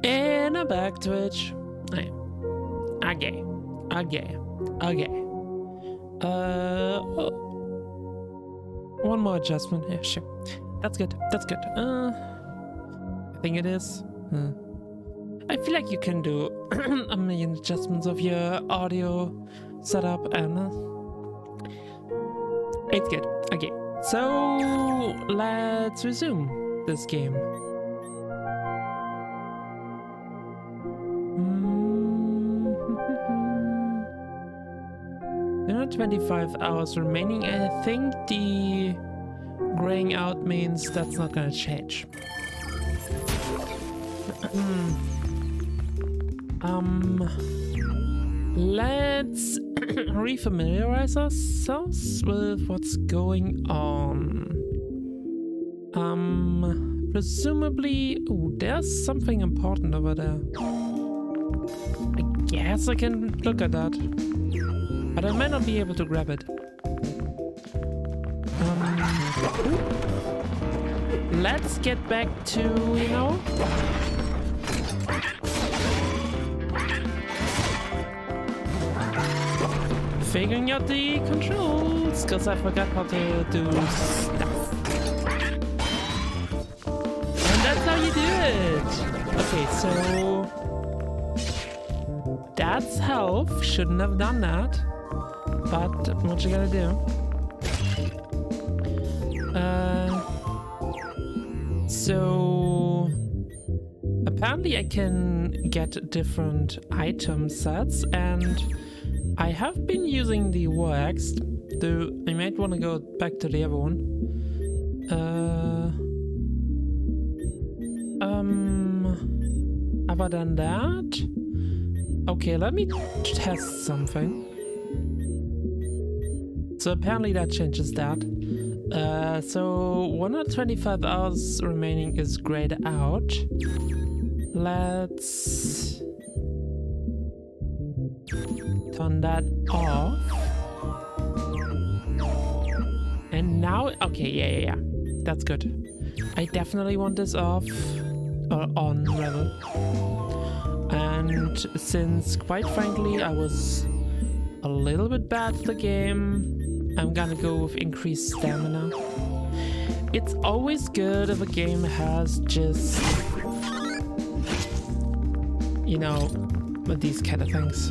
And I'm back, Twitch. Okay. One more adjustment. Yeah, sure. That's good. I think it is. I feel like you can do a million adjustments of your audio setup, and it's good. Okay, so let's resume this game. 25 hours remaining. I think the graying out means that's not gonna change. Let's refamiliarize ourselves with what's going on. Presumably, ooh, there's something important over there. I guess I can look at that, but I might not be able to grab it. Let's get back to, you know, figuring out the controls, because I forgot how to do stuff. And that's how you do it! Okay, so that's health. Shouldn't have done that. But what you gonna do? So apparently I can get different item sets, and I have been using the war axe, though I might want to go back to the other one. Other than that, okay, let me test something. So apparently that changes that. So 125 hours remaining is grayed out. Let's turn that off. And now, okay, yeah. That's good. I definitely want this off, or on rather. And since, quite frankly, I was a little bit bad at the game, I'm gonna go with increased stamina. It's always good if a game has just, you know, these kind of things.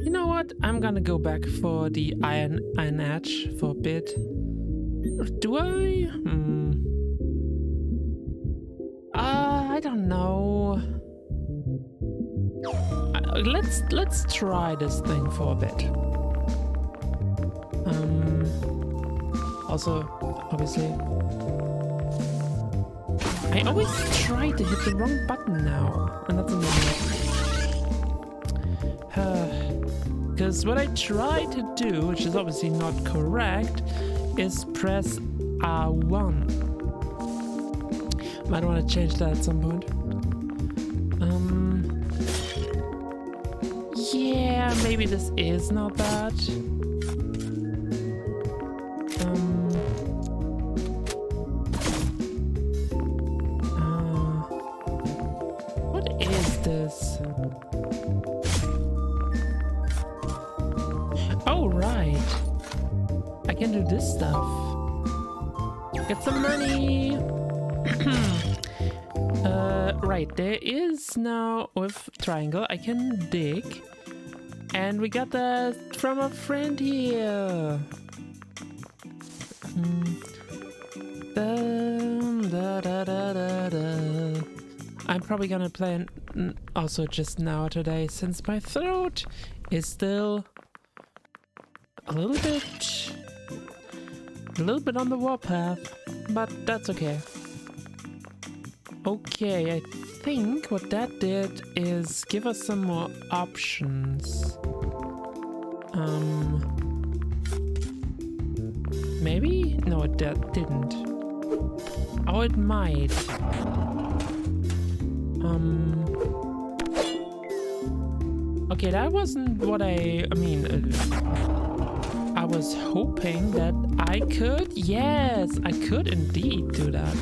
You know what? I'm gonna go back for the iron edge for a bit. Do I? I don't know. Let's try this thing for a bit. Also, obviously, I always try to hit the wrong button now, and that's annoying. Because what I try to do, which is obviously not correct, is press R1. Might want to change that at some point. Yeah, maybe this is not bad. What is this? Oh, right. I can do this stuff. Get some money. Right, there is now, with triangle, I can dig. And we got that from a friend here. I'm probably gonna play also just now today, since my throat is still a little bit on the warpath, but that's okay. Okay, I think what that did is give us some more options. Maybe? No, it didn't. Oh, it might. Okay, that wasn't what I mean, I was hoping that I could. Yes, I could indeed do that.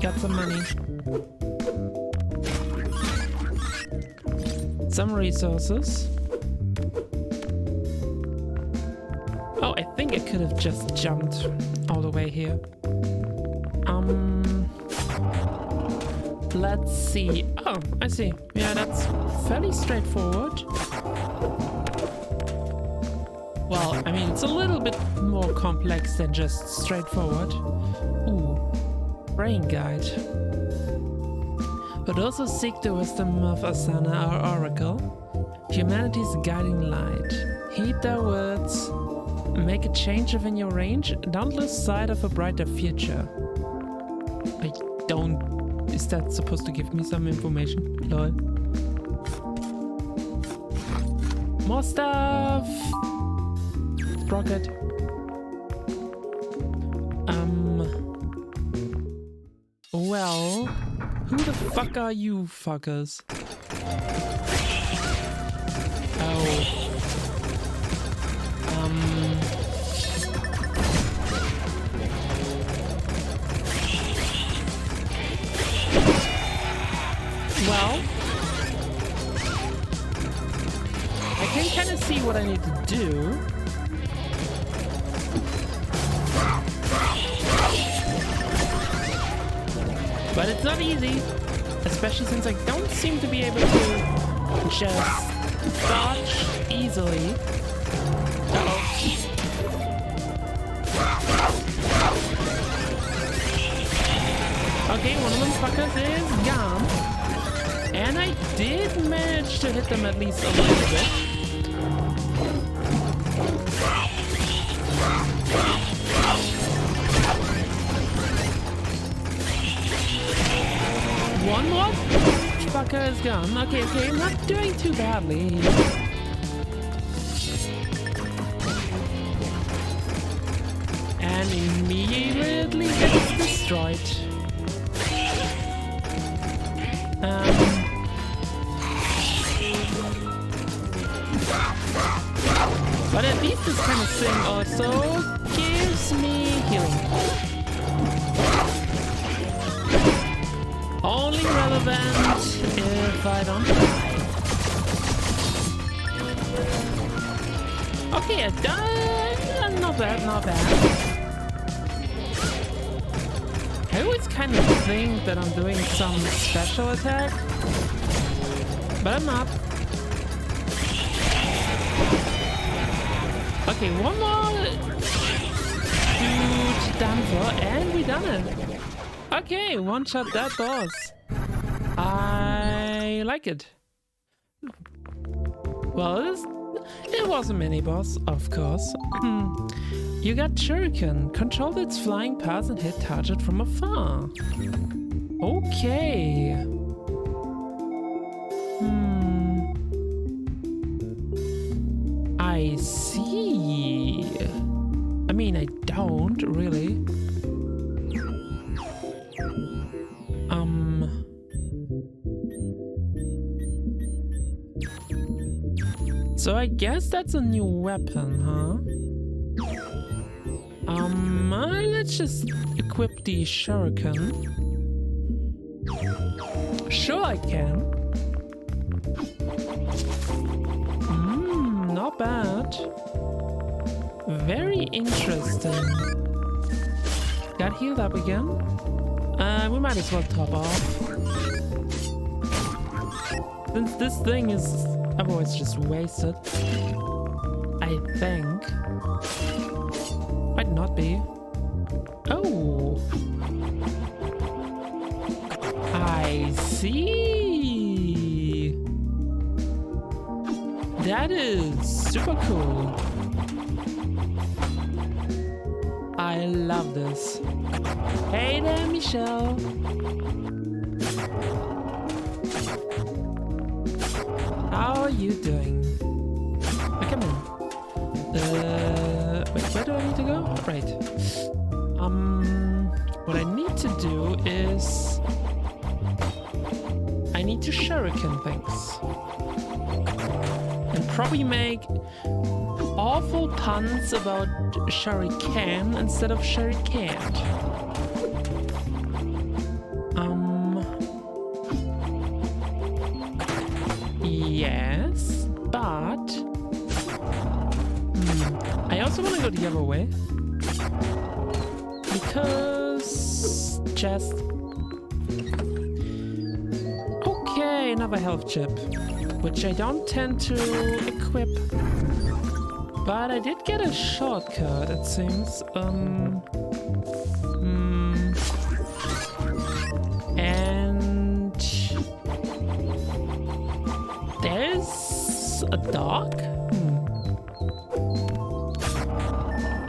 Got some money. Some resources. Oh, I think I could have just jumped all the way here. Let's see. Oh, I see. Yeah, that's fairly straightforward. Well, I mean, it's a little bit more complex than just straightforward. Ooh, brain guide. For those who seek the wisdom of Asana, our oracle, humanity's guiding light, heed their words, make a change within your range, don't lose sight of a brighter future. I don't... Is that supposed to give me some information? Lol. More stuff! Rocket. Well, who the fuck are you fuckers? Oh. Well, I can kind of see what I need to do. But it's not easy, especially since I don't seem to be able to just dodge easily. Uh-oh. Okay, one of them fuckers is gone. And I did manage to hit them at least a little bit. One more fucker is gone. Okay, I'm not doing too badly. And immediately gets destroyed. But at least this kind of thing also gives me healing. Only relevant if I don't die. Okay, I've done... Not bad, not bad. I always kind of think that I'm doing some special attack, but I'm not. Okay, one more dude done for, and we done it. Okay, one shot that boss. I like it. Well, it was a mini boss, of course. You got Shuriken. Control its flying paths and hit target from afar. Okay. I see. I mean, I don't really. So I guess that's a new weapon, huh? Let's just equip the Shuriken. Sure I can. Not bad. Very interesting. Got healed up again. We might as well top off. Since this thing is otherwise just wasted. I think. Might not be. Oh. I see. That is super cool. I love this. Hey there, Michelle. How are you doing? Come in. Wait, where do I need to go? Right. What I need to do is... I need to shuriken things. And probably make awful puns about shuriken instead of shuriken. but I also want to go the other way because chest. Okay, another health chip, which I don't tend to equip, but I did get a shortcut, it seems. And there's a dog?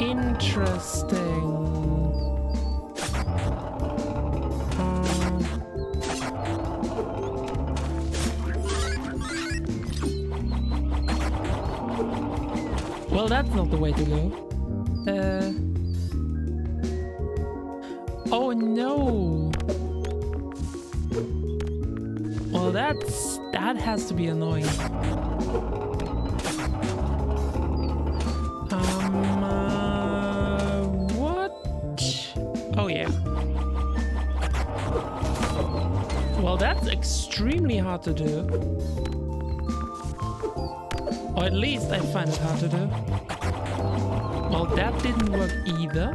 Interesting. Well, that's not the way to go. Oh no! Well, that has to be annoying. What? Oh yeah. Well, that's extremely hard to do. Or at least I find it hard to do. Well, that didn't work either.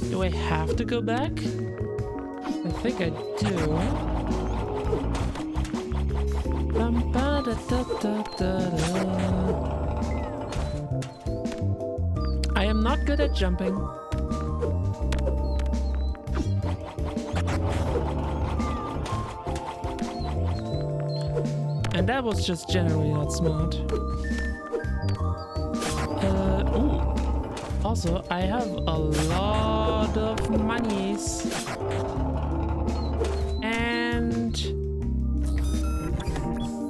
Do I have to go back? I think I do. I am not good at jumping. And that was just generally not smart. Ooh. Also, I have a lot of monies. And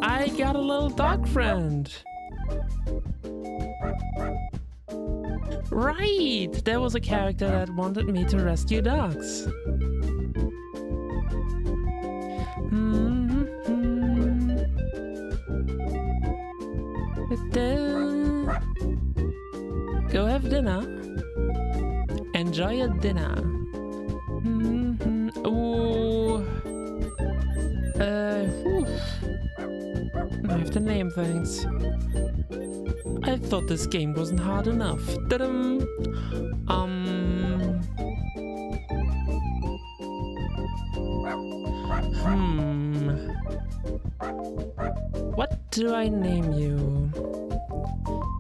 I got a little dog friend. Right! There was a character that wanted me to rescue dogs. Go have dinner. Enjoy your dinner. Ooh. I have to name things. I thought this game wasn't hard enough. Ta-dum! What do I name you?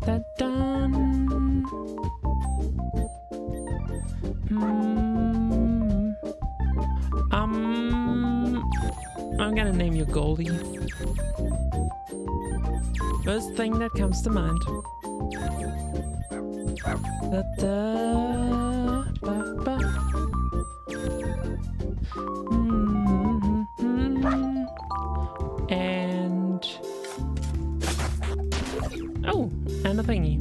Da-dun! I'm gonna name you Goldie. First thing that comes to mind. And oh, and a thingy.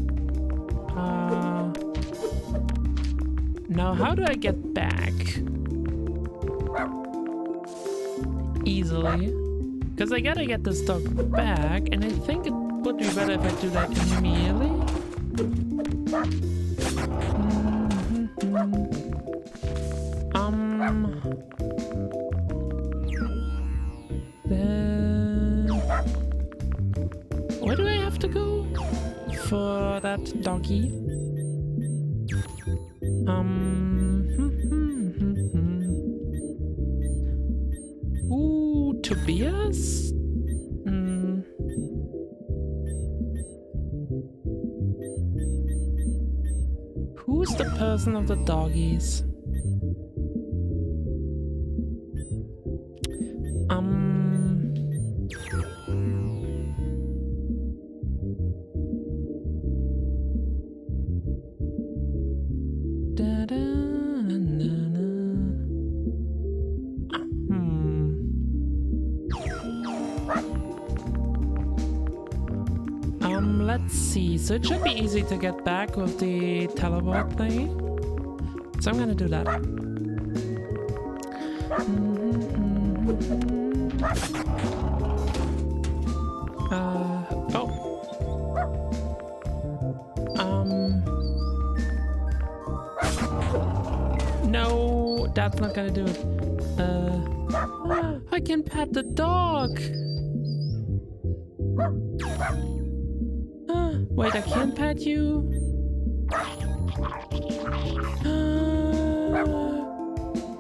Now how do I get back? Easily. Because I gotta get this dog back, and I think it would be better if I do that immediately. Where do I have to go for that doggy? Ooh, Tobias? Who's the person of the doggies? Let's see. So it should be easy to get back with the teleport thing. So I'm gonna do that. Oh. No, that's not gonna do it. I can pet the dog. Wait, I can't pet you?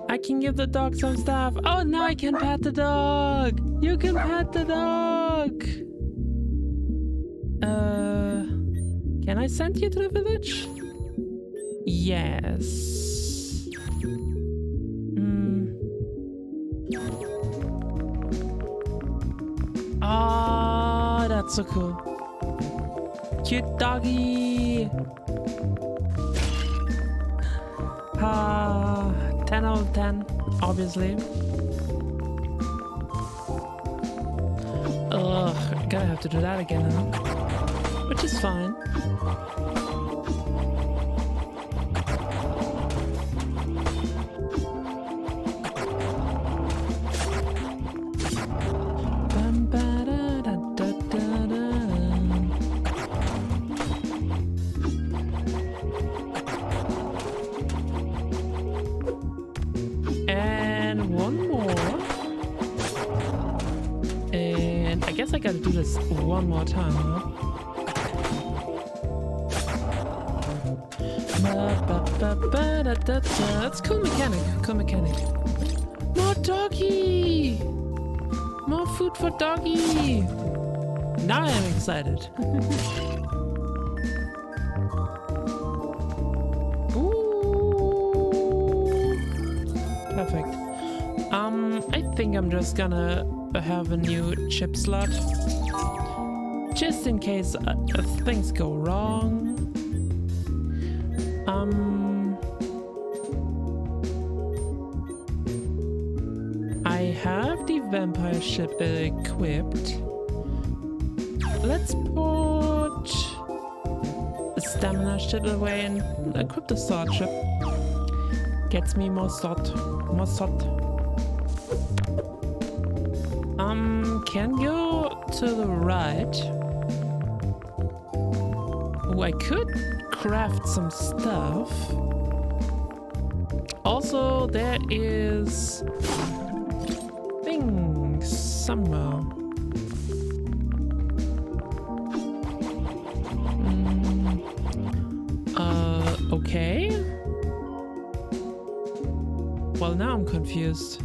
I can give the dog some stuff. Oh, now I can pet the dog. You can pet the dog. Can I send you to the village? Yes. Ah, that's so cool. Cute doggy. 10 out of 10, obviously. Ugh, gonna have to do that again, huh? Which is fine. I gotta do this one more time, huh? That's cool mechanic, cool mechanic. More doggy! More food for doggy! Now I'm excited. Ooh. Perfect. I think I'm just gonna have a new chip slot. Just in case things go wrong. I have the vampire ship equipped. Let's put the stamina ship away and equip the sword ship. Gets me more sword. More sword. Can go to the right. Oh, I could craft some stuff. Also, there is things somewhere. Okay. Well, now I'm confused.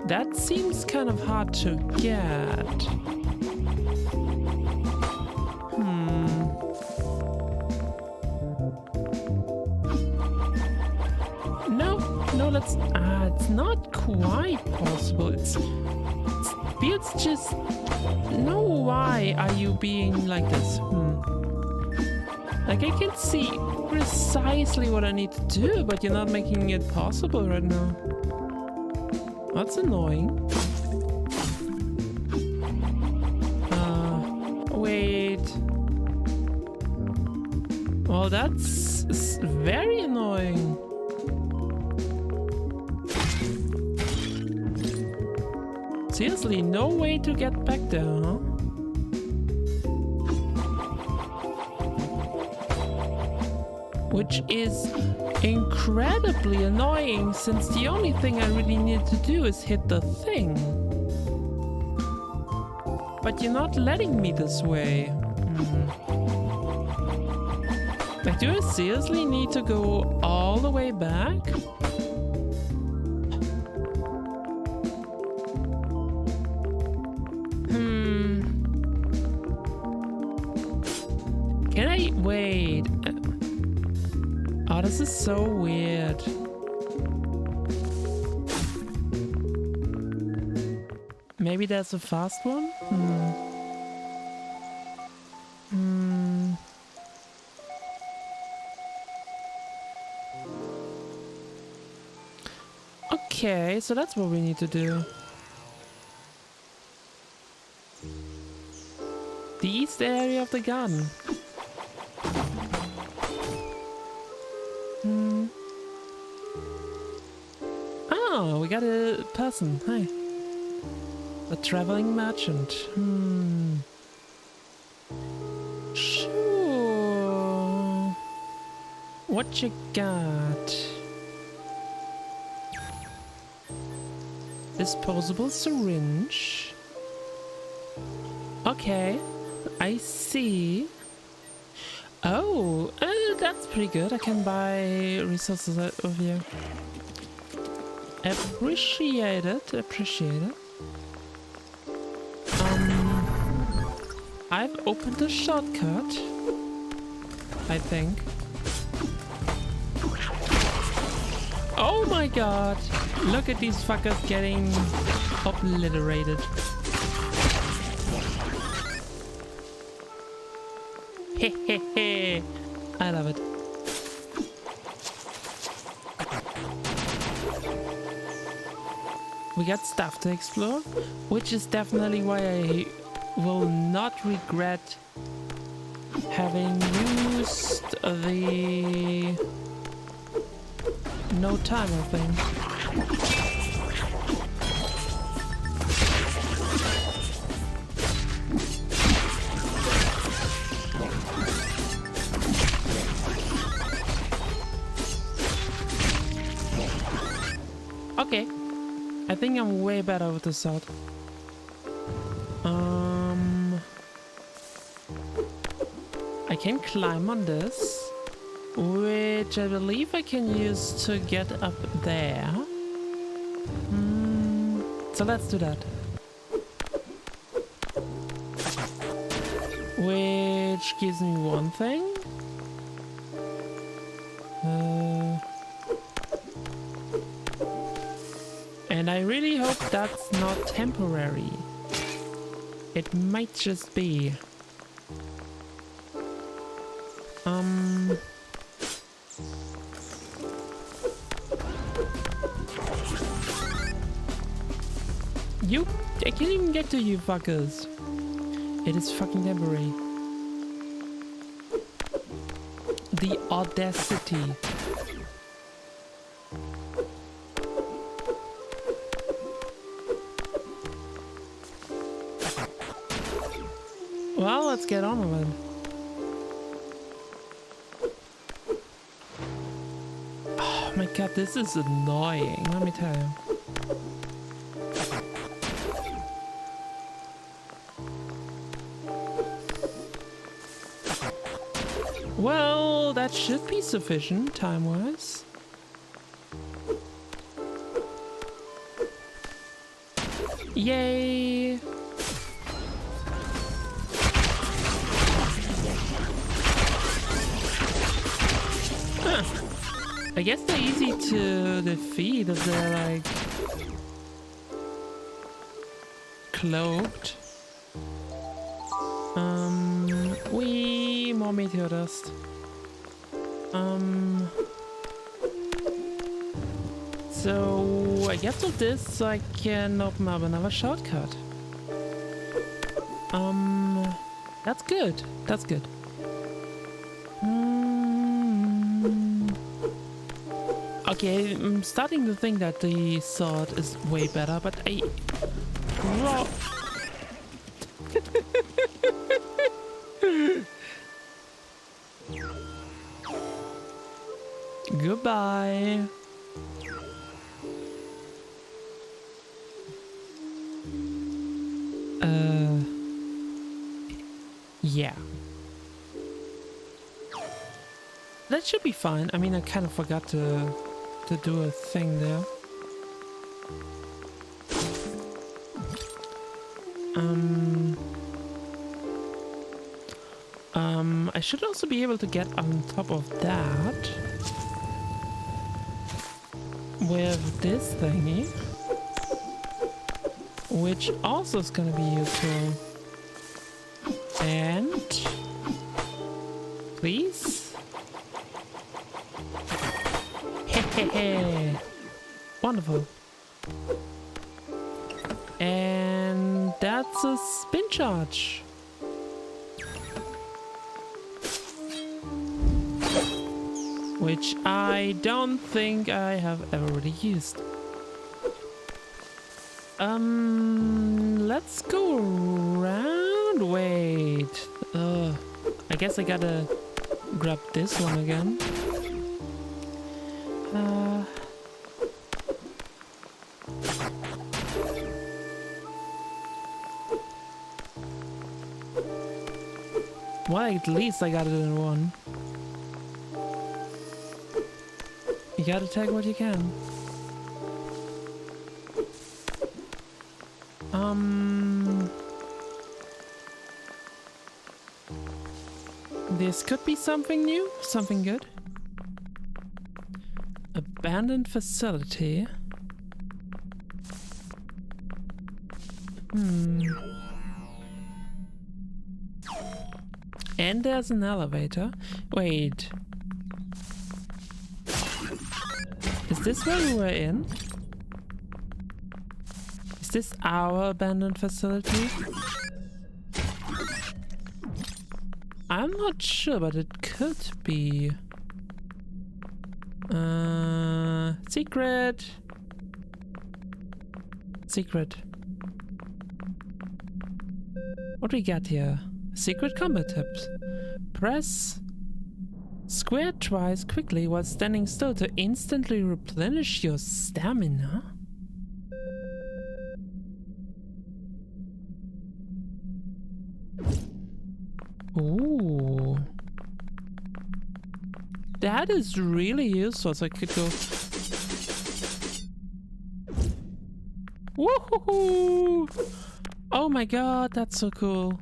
That seems kind of hard to get. No, that's it's not quite possible. It feels just. No, why are you being like this? Like I can see precisely what I need to do, but you're not making it possible right now. That's annoying. Wait. Well, that's very annoying. Seriously, no way to get back there, huh? Which is incredibly annoying, since the only thing I really need to do is hit the thing. But you're not letting me this way. Like, do I seriously need to go all the way back? Can I wait? Oh, this is so weird. Maybe there's a fast one? Okay, so that's what we need to do. The east area of the garden. Oh, we got a person. Hi. A traveling merchant. Sure. What you got? Disposable syringe. Okay, I see. Oh, that's pretty good. I can buy resources over here. Appreciate it, appreciate it. I've opened a shortcut, I think. Oh my god! Look at these fuckers getting obliterated. Hehehe! I love it. We got stuff to explore, which is definitely why I will not regret having used the no timer thing. Okay, I think I'm way better with the sword. I can climb on this, which I believe I can use to get up there. So let's do that. Which gives me one thing. And I really hope that's not temporary. It might just be. I can't even get to you fuckers. It is fucking temporary. The audacity. Well, let's get on with it. Oh my god, this is annoying, let me tell you. Well, that should be sufficient time-wise. Yay! Huh. I guess they're easy to defeat if they're like cloaked. More meteor dust. So I guess with this I can open up another shortcut. That's good. That's good. Okay, I'm starting to think that the sword is way better, but I... Goodbye. Yeah. That should be fine. I mean, I kind of forgot to do a thing there. I should also be able to get on top of that with this thingy, which also is gonna be useful. And please, hehehe, wonderful. And that's a spin charge. Which I don't think I have ever really used. Let's go around. Wait. I guess I gotta grab this one again. Well, at least I got it in one. You gotta take what you can. This could be something new, something good. Abandoned facility. And there's an elevator. Wait. Is this where we were in? Is this our abandoned facility? I'm not sure, but it could be. Secret. Secret. What do we got here? Secret combat tips. Press square twice quickly while standing still to instantly replenish your stamina. Ooh. That is really useful, so I could go... Woohoo! Oh my god, that's so cool.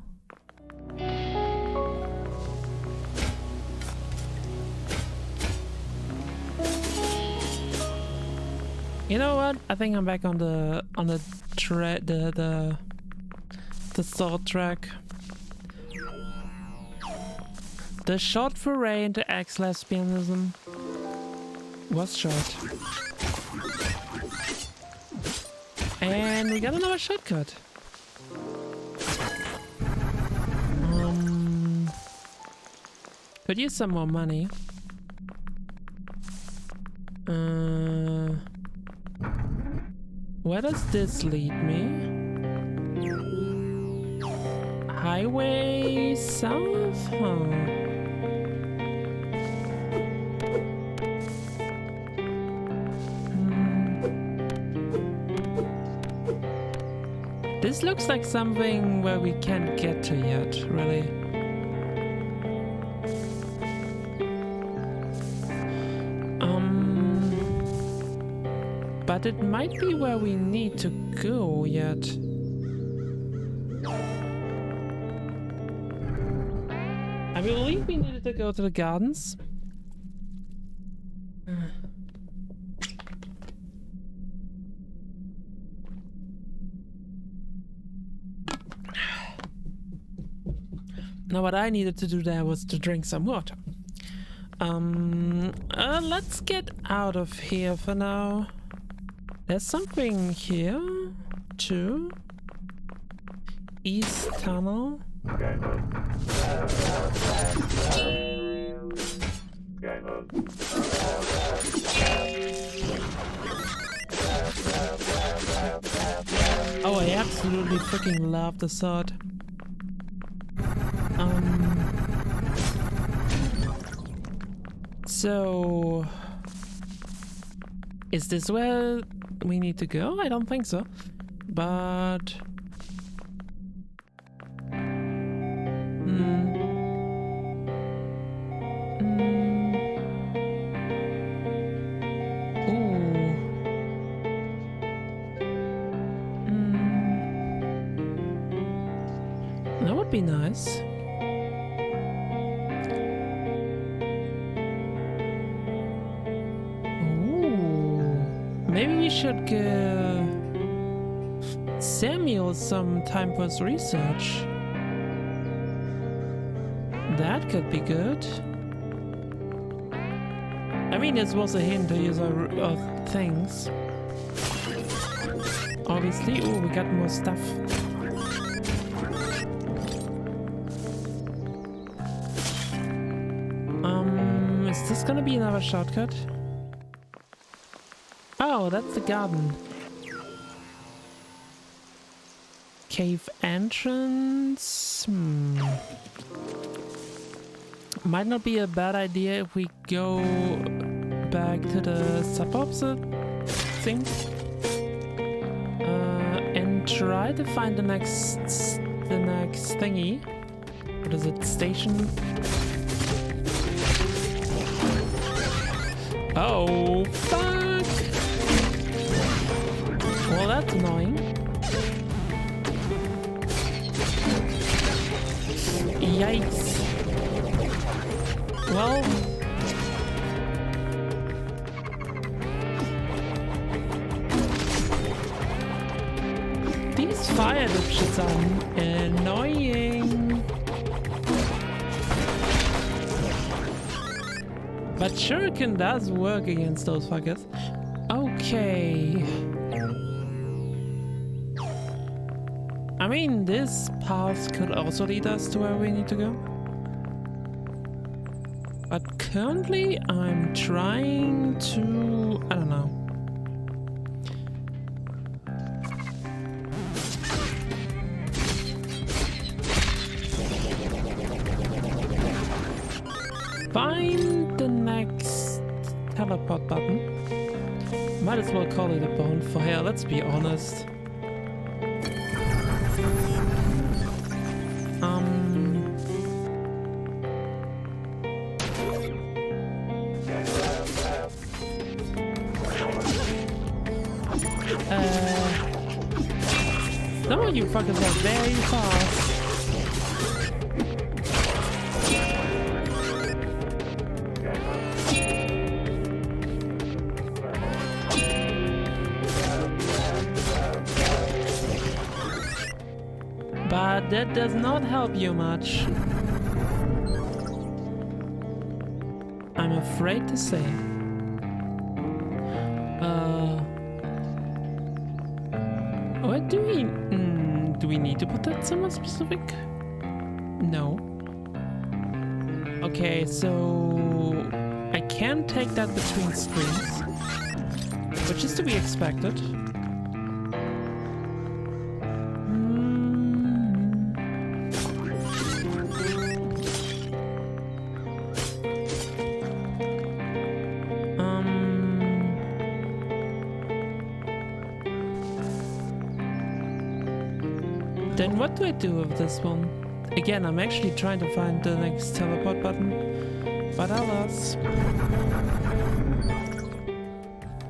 You know what? I think I'm back on the sword track. The short foray into ex-lesbianism was short. And we got another shortcut. Could use some more money. Where does this lead me? Highway south? Huh. This looks like something where we can't get to yet, really. But it might be where we need to go yet. I believe we needed to go to the gardens. Now what I needed to do there was to drink some water. Let's get out of here for now. There's something here too. East Tunnel. Oh, I absolutely freaking love the sword. So is this where we need to go? I don't think so. But that would be nice. Maybe we should give Samuel some time for his research. That could be good. I mean, this was a hint to use our things. Obviously. Oh, we got more stuff. Is this gonna be another shortcut? Oh, that's the garden. cave entrance. Might not be a bad idea if we go back to the sub-opposite thing. And try to find the next thingy. What is it? Station? Oh, fuck! Well, that's annoying. Yikes. Well... these fire dipshits are annoying. But shuriken does work against those fuckers. Okay. I mean, this path could also lead us to where we need to go. But currently, I'm trying to... I don't know. Find the next teleport button. Might as well call it a bonfire, let's be honest. Some of you fuckers are very fast. But that does not help you much. I'm afraid to say. What do we need to put that somewhere specific? No. Okay, so I can take that between screens, which is to be expected. Then what do I do with this one? Again, I'm actually trying to find the next teleport button, but alas.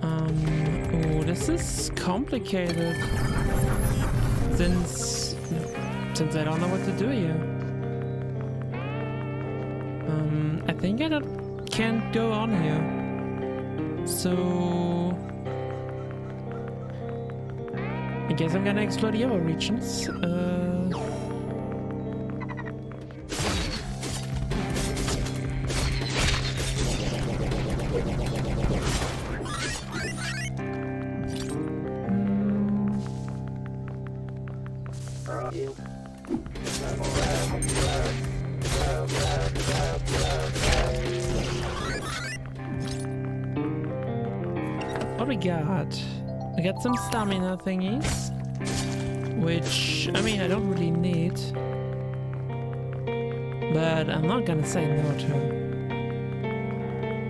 Oh, this is complicated. Since I don't know what to do here. I think I can't go on here. So... I guess I'm gonna explore the other regions. What we got? I got some stamina thingies, which, I mean, I don't really need, but I'm not gonna say no to.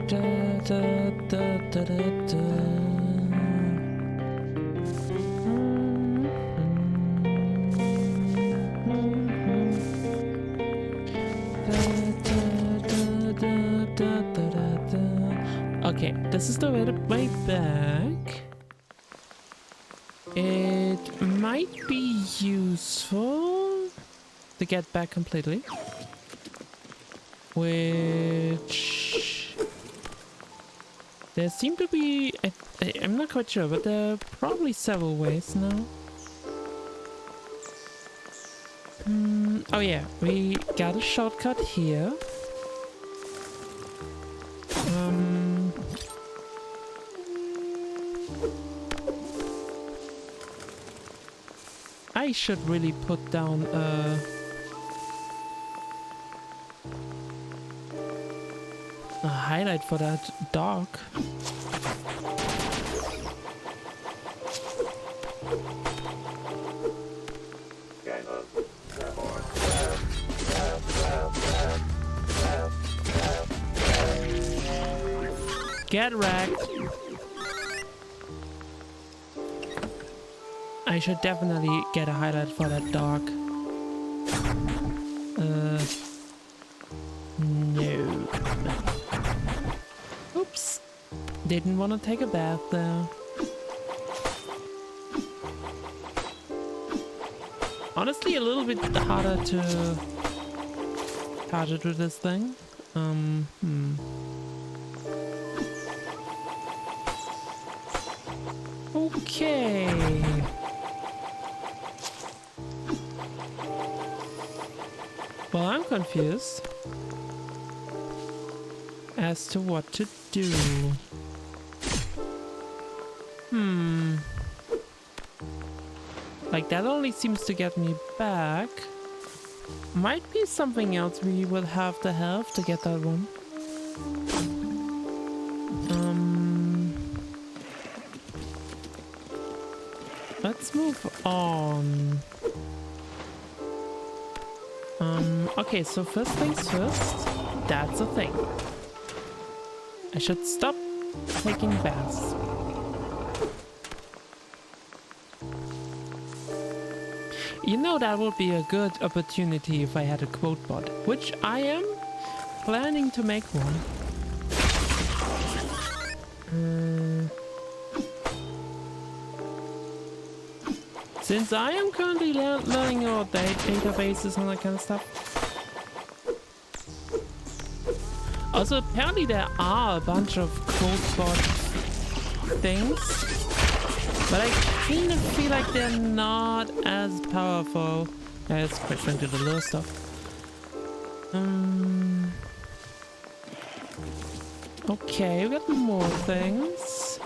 Da, da, da, da, da, da. Okay, this is the way back. It might be useful to get back completely. Which... there seem to be... I'm not quite sure, but there are probably several ways now. Oh yeah, we got a shortcut here. I should really put down a highlight for that dog. Get wrecked. I should definitely get a highlight for that dog. No. Oops. Didn't want to take a bath there. Honestly, a little bit harder to do this thing. Okay. Well, I'm confused as to what to do. Like, that only seems to get me back. Might be something else we will have to get that one. Let's move on. Okay, so first things first, that's a thing. I should stop taking baths. You know, that would be a good opportunity if I had a quote bot, which I am planning to make one. Since I am currently learning about databases and that kind of stuff. Also, apparently there are a bunch of quote bot things, but I kind of feel like they're not as powerful as, quite frankly, the little stuff. Okay, we got more things.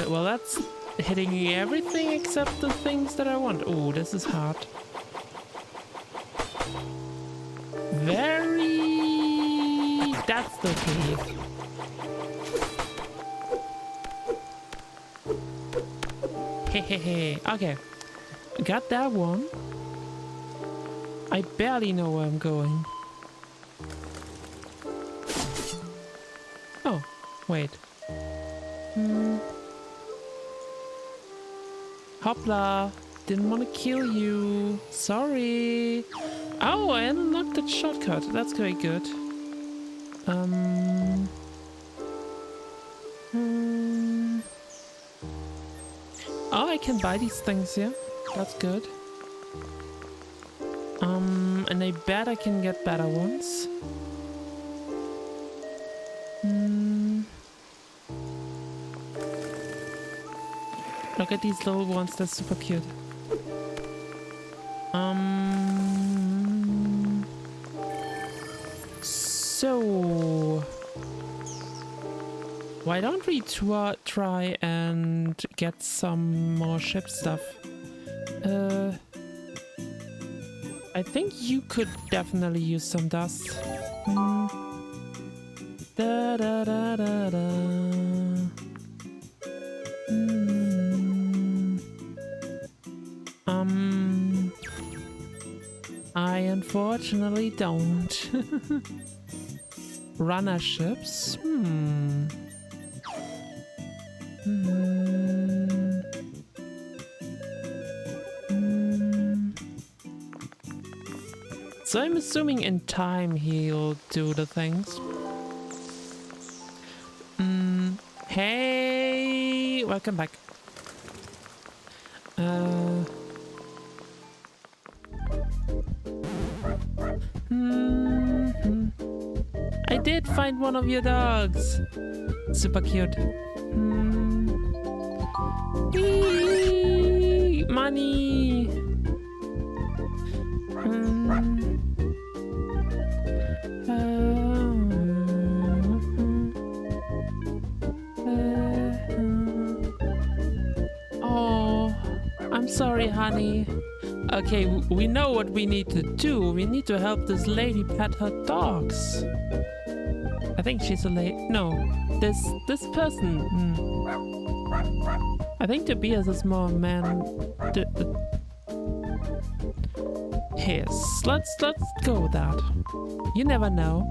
Well, that's hitting everything except the things that I want. Oh, this is hard. That's the key. Hehehe. Okay. Got that one. I barely know where I'm going. Oh, wait. Hopla. Didn't want to kill you. Sorry. Oh, I unlocked that shortcut. That's very good. Oh, I can buy these things here. That's good. And I bet I can get better ones. Look at these little ones, they're super cute. So why don't we try and get some more ship stuff? I think you could definitely use some dust. Da da da da da. I unfortunately don't. Runner ships? So I'm assuming in time he'll do the things. Hey, welcome back. I did find one of your dogs. Super cute. Eee, money. Oh, I'm sorry, honey. Okay, we know what we need to do. We need to help this lady pet her dogs. I think she's a lady. No, this person. I think Tobias is more a man. Yes, let's go with that. You never know.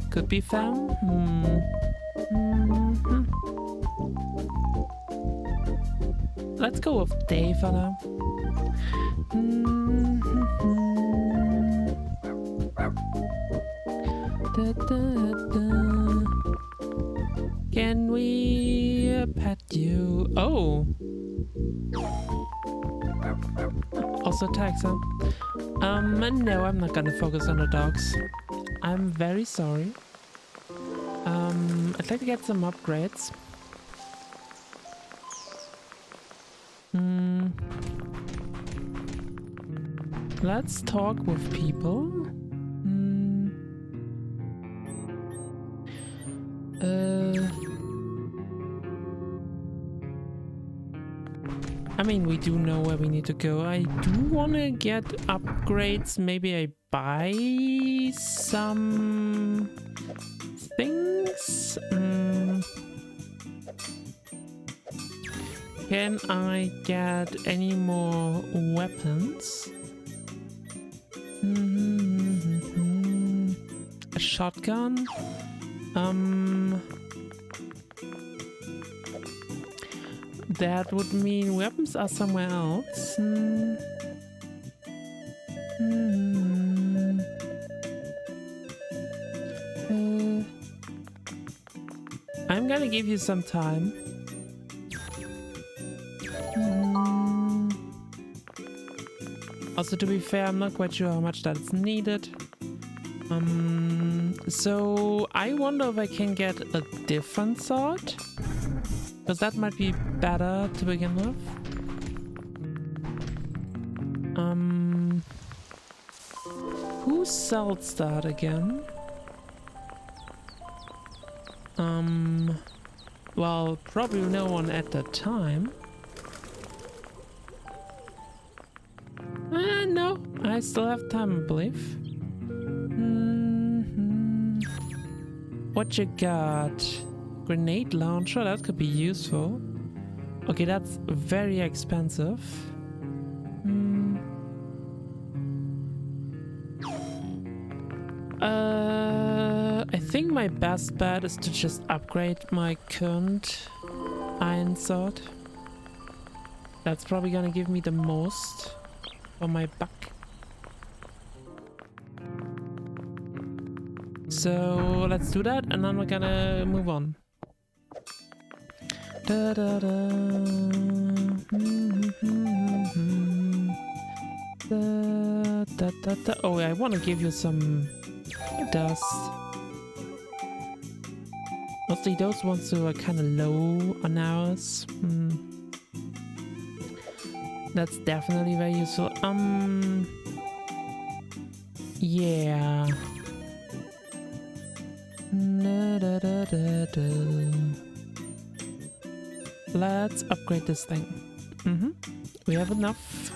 Could be fam. Mhm. Let's go with day for now. Da, da, da. Can we pet you? Oh! Also tags, huh? No, I'm not gonna focus on the dogs. I'm very sorry. I'd like to get some upgrades. Let's talk with people. I mean, we do know where we need to go. I do want to get upgrades. Maybe I buy some things. Can I get any more weapons? A shotgun? That would mean weapons are somewhere else. I'm gonna give you some time. Also, to be fair, I'm not quite sure how much that's needed. So I wonder if I can get a different sword, because that might be better to begin with. Who sells that again? Well, probably no one at that time. No, I still have time, I believe. What you got? Grenade launcher, that could be useful. Okay, that's very expensive. I think my best bet is to just upgrade my current iron sword. That's probably gonna give me the most for my buck. So let's do that, and then we're gonna move on. Da, da, da. Da, da, da, da. Oh, I want to give you some dust. Mostly those ones who are kind of low on ours. That's definitely very useful. Yeah. Da, da, da, da, da. Let's upgrade this thing. We have enough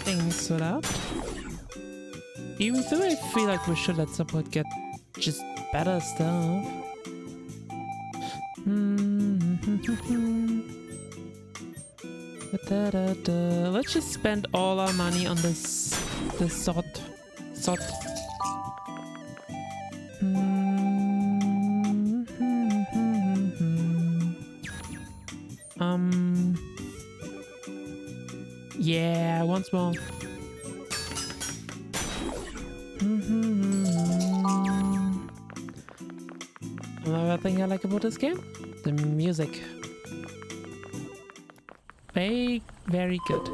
things for that. Even though I feel like we should at some point get just better stuff. Let's just spend all our money on this sword. Yeah, once more. Another thing I like about this game? The music. Very, very good.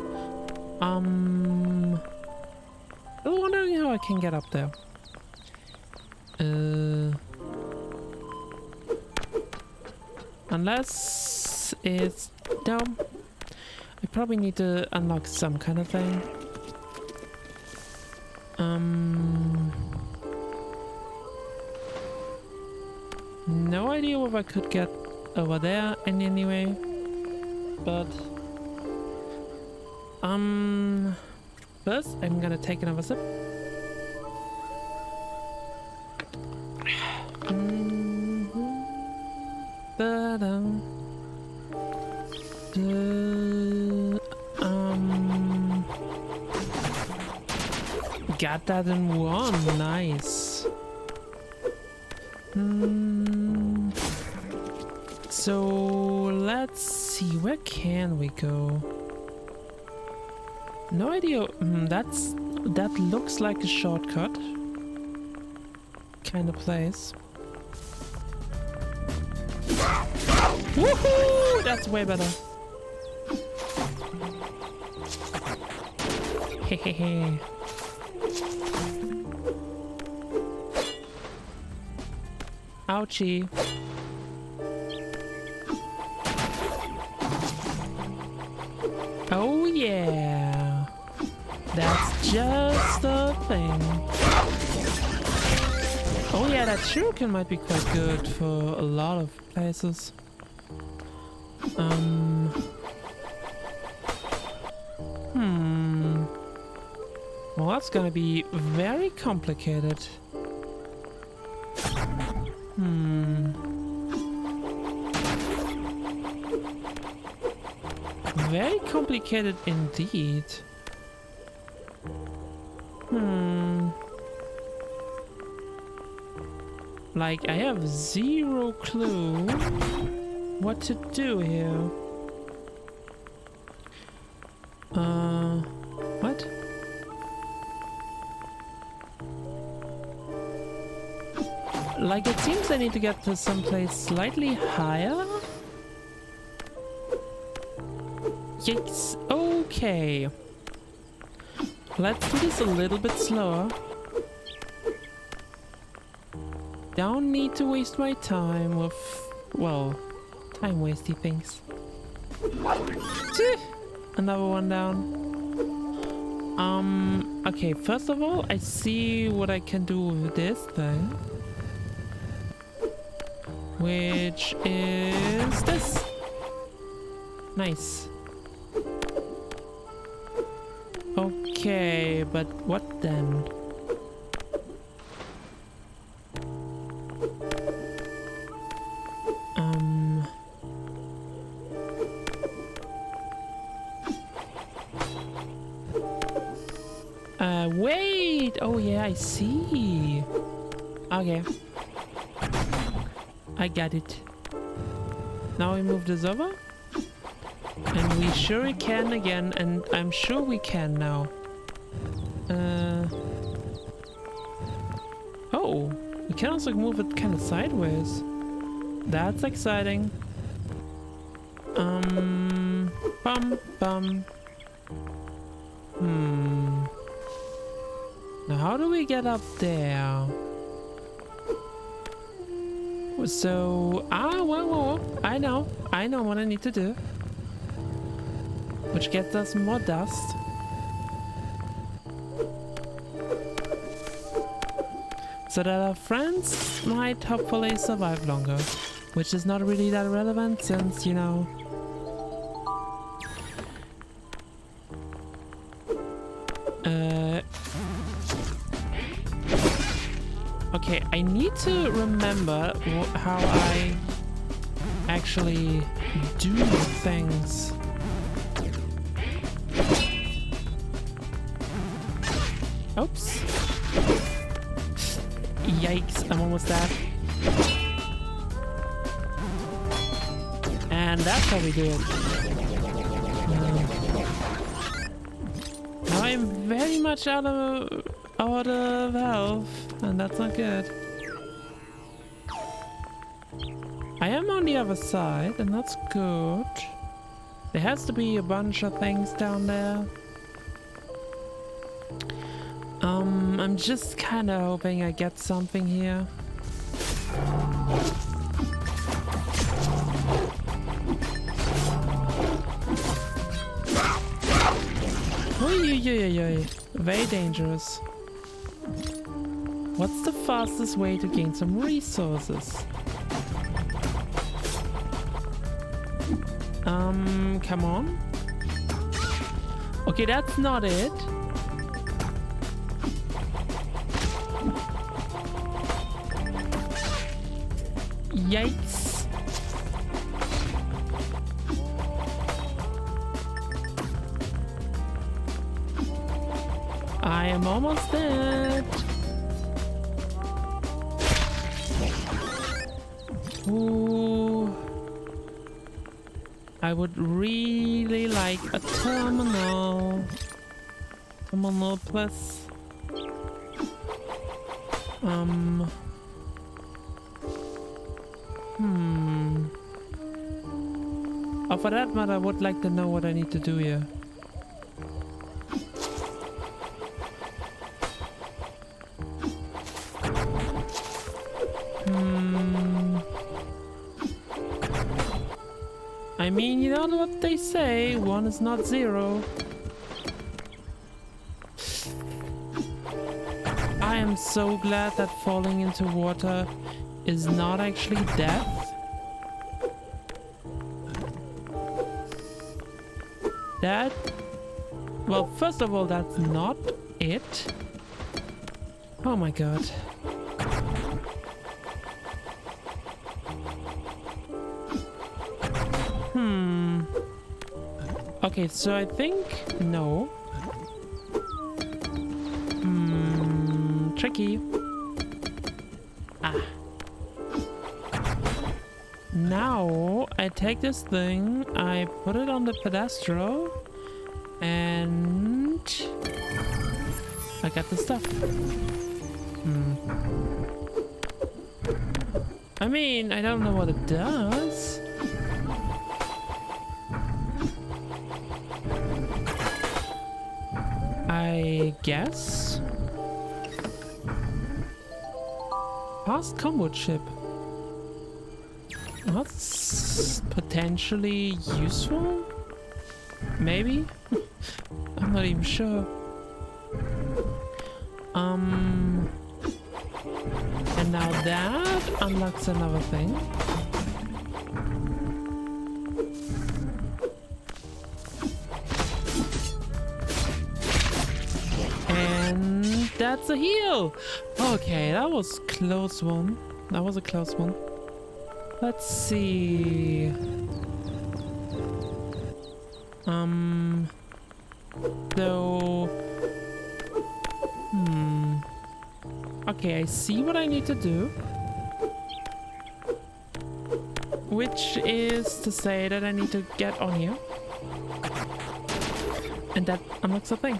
I'm wondering how I can get up there. Unless it's... No. I probably need to unlock some kind of thing. No idea if I could get over there in any way. But... first, I'm gonna take another sip. Got that in one, nice. So let's see, where can we go? No idea. That looks like a shortcut kind of place. Woohoo! That's way better. Hehehe. Ouchie. Oh yeah. That's just the thing. Oh yeah, that shuriken might be quite good for a lot of places. Well, that's gonna be very complicated. Very complicated indeed. Like, I have zero clue what to do here. What? Like, it seems I need to get to someplace slightly higher. Yikes. Okay. Let's do this a little bit slower. Don't need to waste my time with, well, time-wasty things. Another one down. Okay, first of all, I see what I can do with this thing. Which is this. Nice. Okay, but what then? Wait! Oh yeah, I see. Okay. I got it. Now we move this over. And we sure can again, and I'm sure we can now. Oh, we can also move it kind of sideways. That's exciting. Bum. Now how do we get up there? So, well, I know what I need to do. Which gets us more dust. So that our friends might hopefully survive longer. Which is not really that relevant since, you know... Okay, I need to remember how I actually do things. Oops. Yikes, I'm almost there. And that's how we do it. Now I'm very much out of health, and that's not good. I am on the other side, and that's good. There has to be a bunch of things down there. I'm just kind of hoping I get something here. Oy. Very dangerous. What's the fastest way to gain some resources? Come on. Okay, that's not it. Yikes. I am almost dead. Ooh. I would really like a terminal. Terminal plus. Oh, for that matter, I would like to know what I need to do here. I mean, you know what they say, 1 is not 0. I am so glad that falling into water is not actually death. That... Well, first of all, that's not it. Oh my god. Okay, so I think... No. Tricky. Ah. Now, I take this thing, I put it on the pedestal, and... I got the stuff. I mean, I don't know what it does. I guess. Fast combo chip. That's potentially useful? Maybe? I'm not even sure. And now that unlocks another thing. And that's a heal! Okay, that was a close one. That was a close one. Let's see. So... Okay, I see what I need to do. Which is to say that I need to get on here. And that unlocks the thing.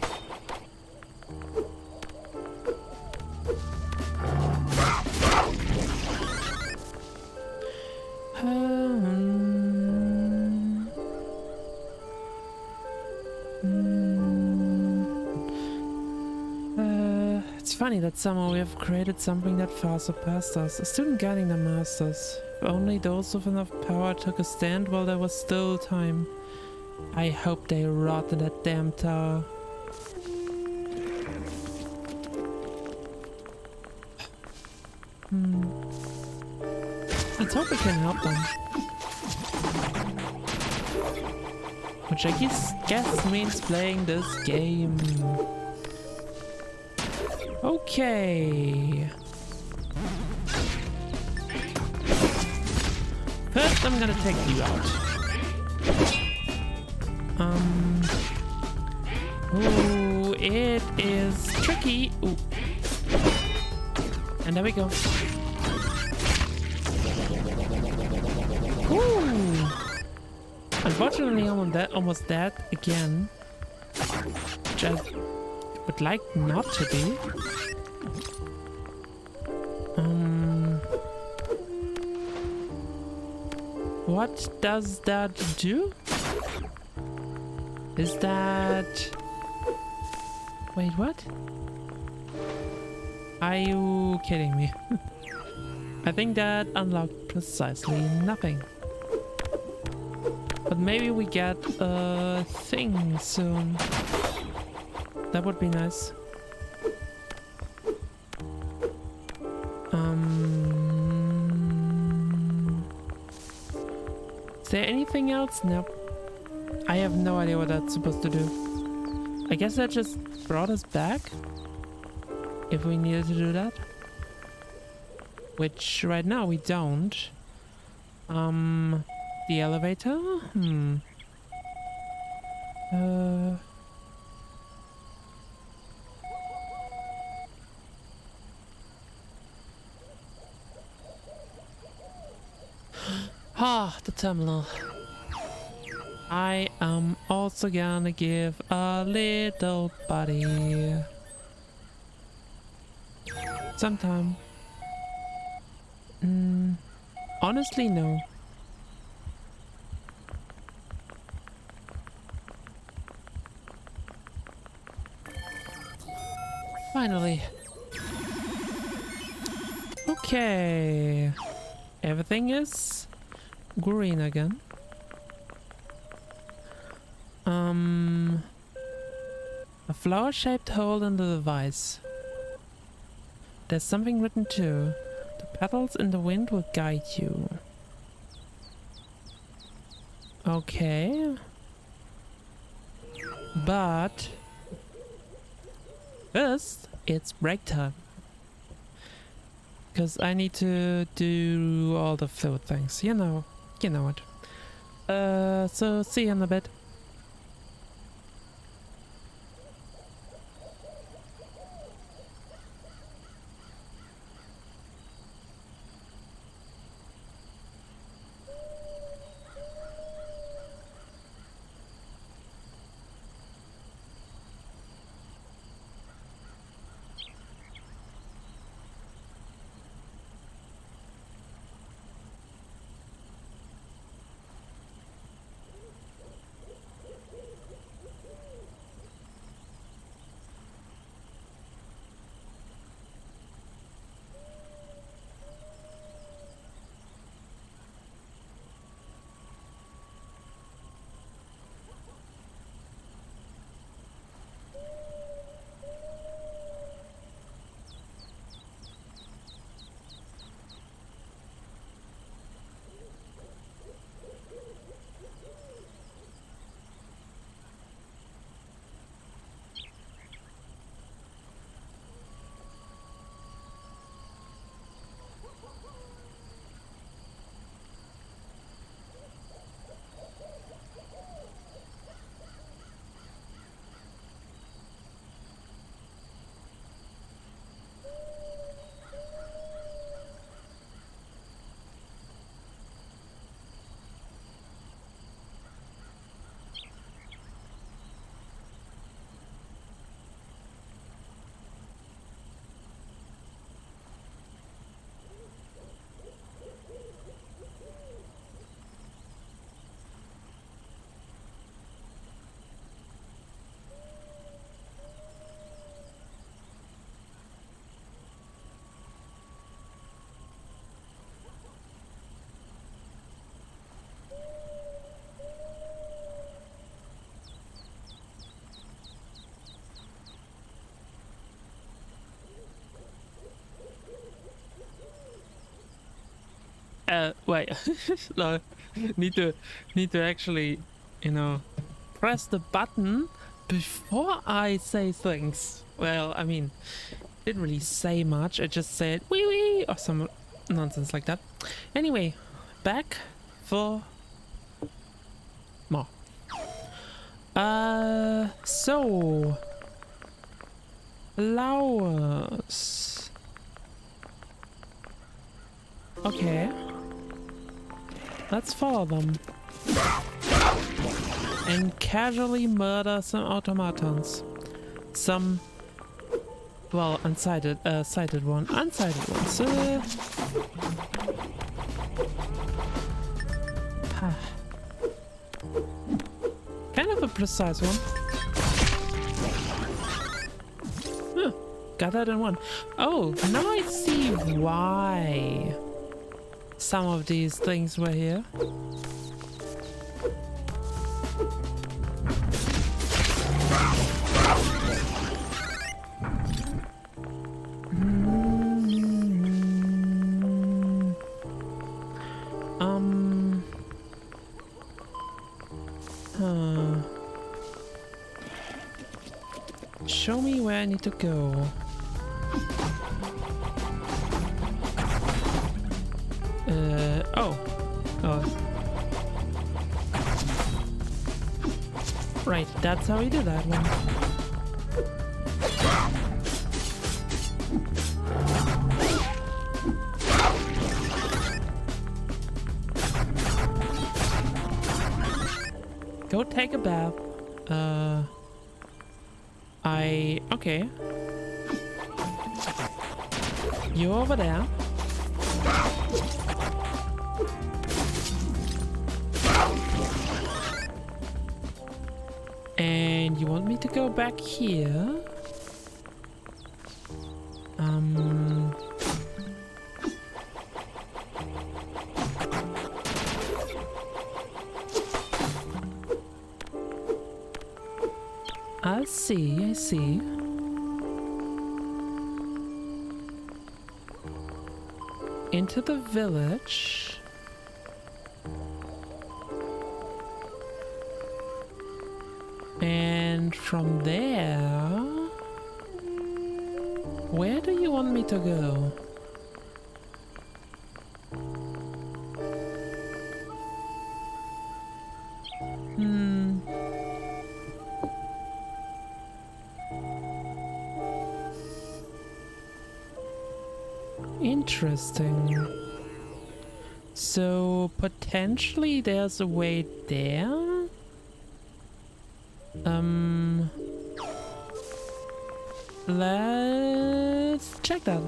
It's funny that somehow we have created something that far surpassed us. A student guiding the masters. If only those with enough power took a stand while there was still time. I hope they rot in that damn tower. Let's hope we can help them. Which I guess means playing this game. Okay. First, I'm gonna take you out. Ooh, it is tricky. Ooh. And there we go. Ooh. Unfortunately, I'm almost dead again. Which I would like not to be. What does that do? Is that... Wait, what? Are you kidding me? I think that unlocked precisely nothing. But maybe we get a thing soon. That would be nice. Is there anything else? Nope. I have no idea what that's supposed to do. I guess that just brought us back. If we needed to do that. Which right now we don't. The elevator? Ah, the terminal. I am also gonna give a little buddy some time. Honestly, no. Finally. Okay. Everything is green again. A flower-shaped hole in the device. There's something written too. The petals in the wind will guide you. Okay. But first, it's break time. Because I need to do all the food things. You know it. So see you in a bit. Wait. No. Need to actually, press the button before I say things. Well, I mean, didn't really say much. I just said wee wee or some nonsense like that. Anyway, back for more. So flowers. Okay. Let's follow them. And casually murder some automatons. Some, well, unsighted, sighted one, unsighted ones. Kind of a precise one. Huh, got that in one. Oh, now I see why some of these things were here. Show me where I need to go. Oh. Right, that's how we do that one. Go take a bath. Okay. You over there. And you want me to go back here? I see. Into the village. And from there... Where do you want me to go? Interesting. So potentially there's a way there? Let's check that.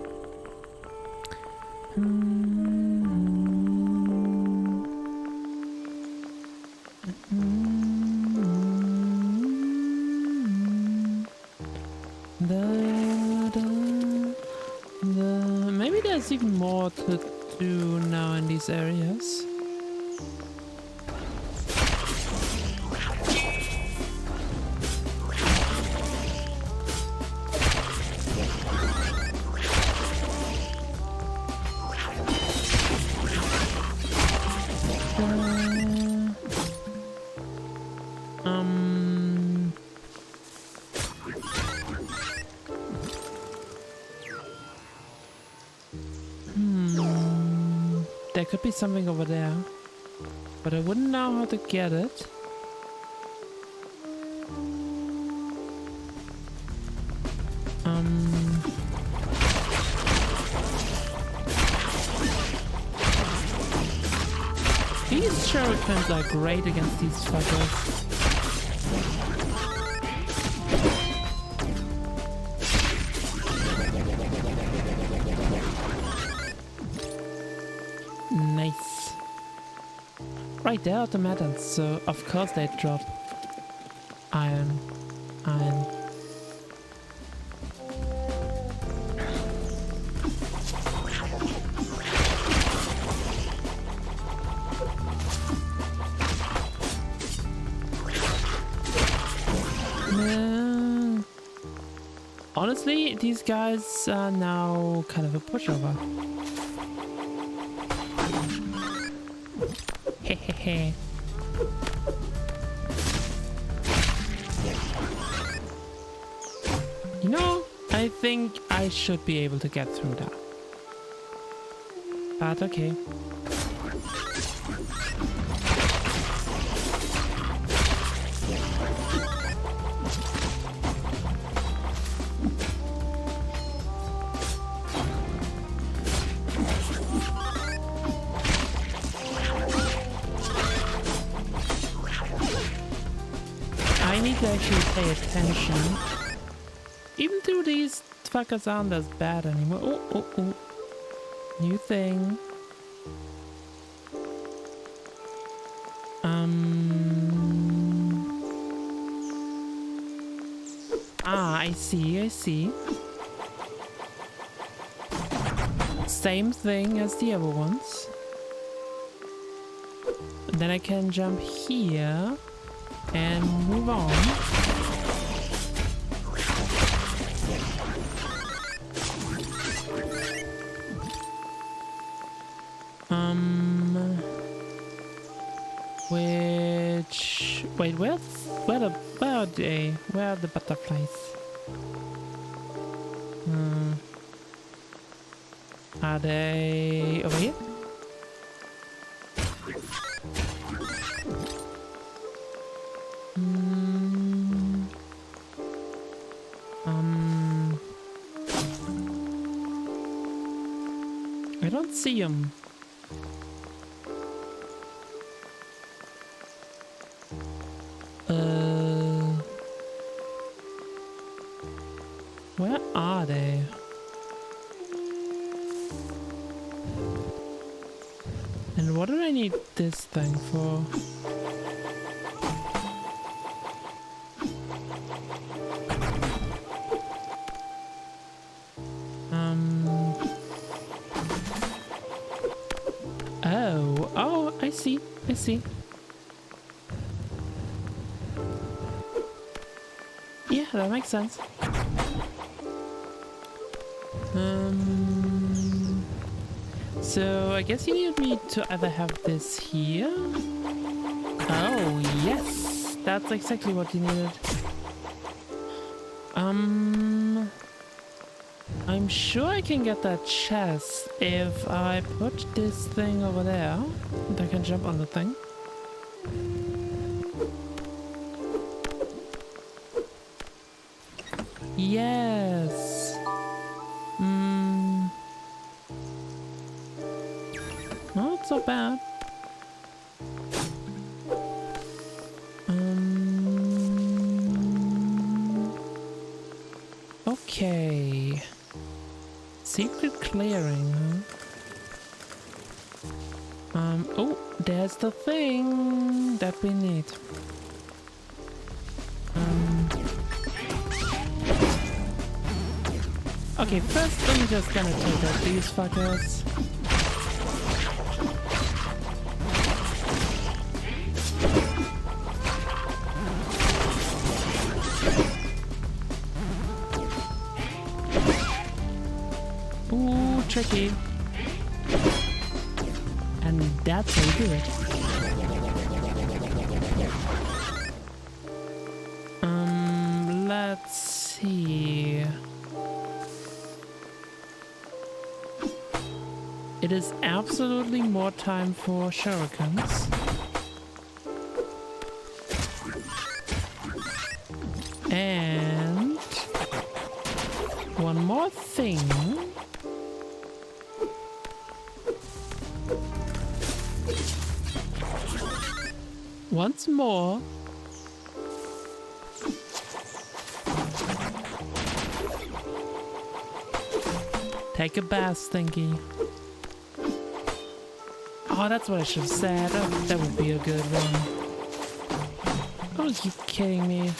Maybe there's even more to do now in these areas. There could be something over there, but I wouldn't know how to get it. These shurikens are great against these fuckers. Nice. Right, they're automatons, so of course they drop iron. Honestly, these guys are now kind of a pushover. Hehehe. You know, I think I should be able to get through that. But okay. I need to actually pay attention. Even though these fuckers aren't as bad anymore. Oh. New thing. I see. Same thing as the other ones. And then I can jump here and move on. Wait, where are the butterflies? Are they over here? I don't see them. Where are they? And what do I need this thing for? Oh, I see. I see. Yeah, that makes sense. So I guess you need me to either have this here. Oh, yes. That's exactly what you needed. I'm sure I can get that chest if I put this thing over there. And I can jump on the thing. Yes. Not so bad. Okay. Secret clearing, huh? Oh, there's the thing that we need. Okay, first I'm just gonna take out these fuckers. Ooh, tricky. And that's how you do it. Let's see. It is absolutely more time for shurikens. And one more thing. Once more. Take a bath, Stinky. Oh, that's what I should have said. Oh, that would be a good one. Oh, you kidding me?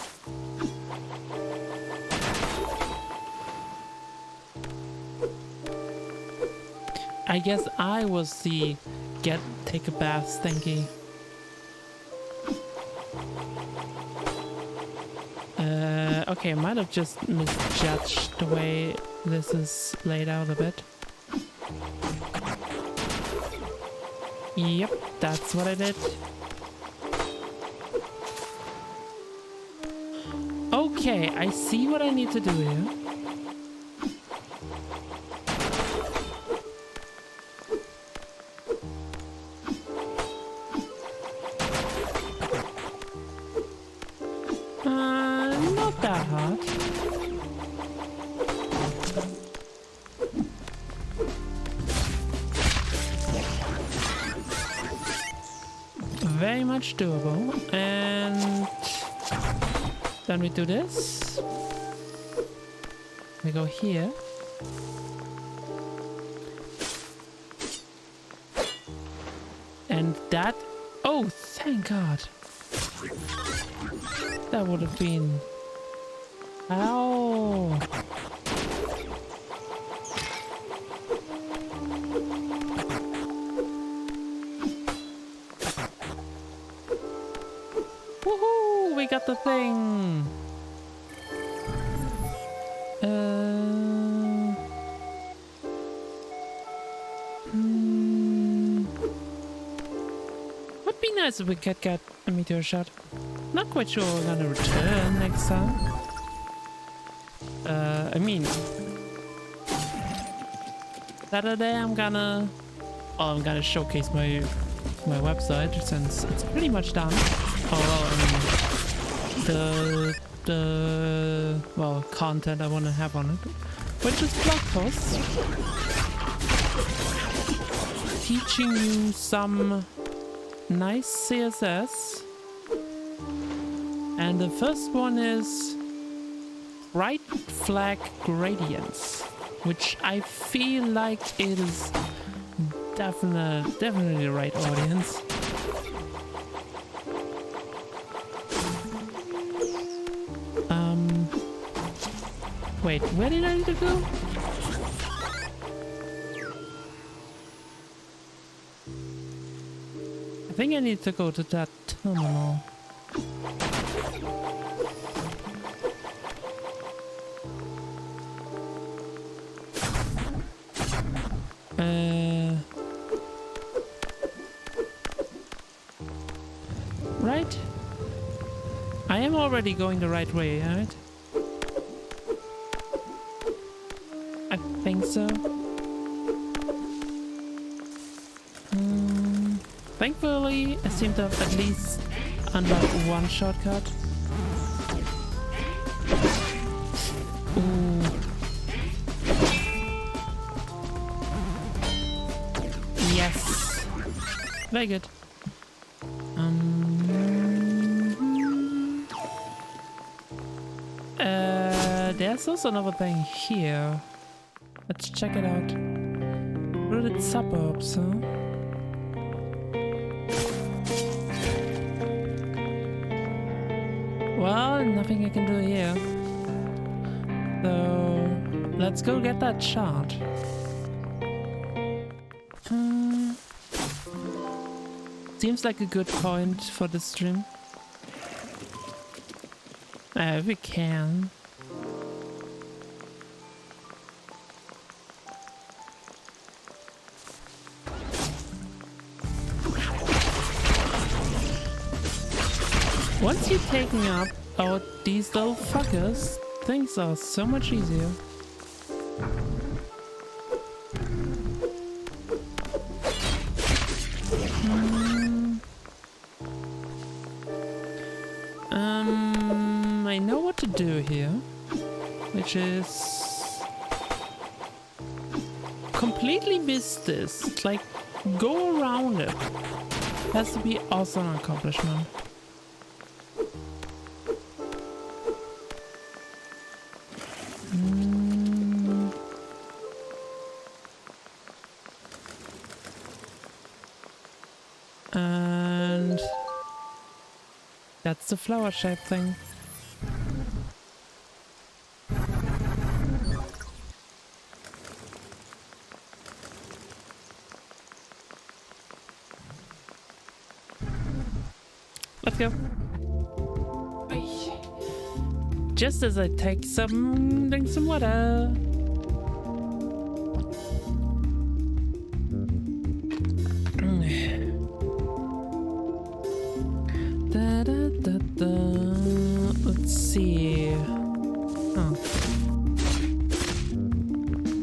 I guess I was the take a bath Stinky. Okay, I might have just misjudged the way this is laid out a bit. Yep, that's what I did. Okay, I see what I need to do here. Not that hard. Very much doable. And then we do this. We go here. And that... Oh, thank God. That would have been... Ow! Woohoo! We got the thing! Would be nice if we could get a meteor shot. Not quite sure we're gonna return next time. I mean, Saturday I'm gonna showcase my website since it's pretty much done. The content I want to have on it, which is blog posts teaching you some nice CSS. And the first one is right flag gradients, which I feel like it is definitely the right audience. Wait, where did I need to go? I think I need to go to that terminal. Right? I am already going the right way, right? I think so. Thankfully, I seem to have at least unlocked one shortcut. Ooh. Yes. Very good. There's also another thing here. Let's check it out. Rooted suburbs, huh? Well, nothing I can do here. So, let's go get that shard. Seems like a good point for the stream. If we can. Once you've taken out these little fuckers, things are so much easier. I know what to do here, which is completely miss this. It's like go around it. Has to be also an accomplishment. And that's the flower shape thing. Let's go. Just as I take some water. Let's see. Oh.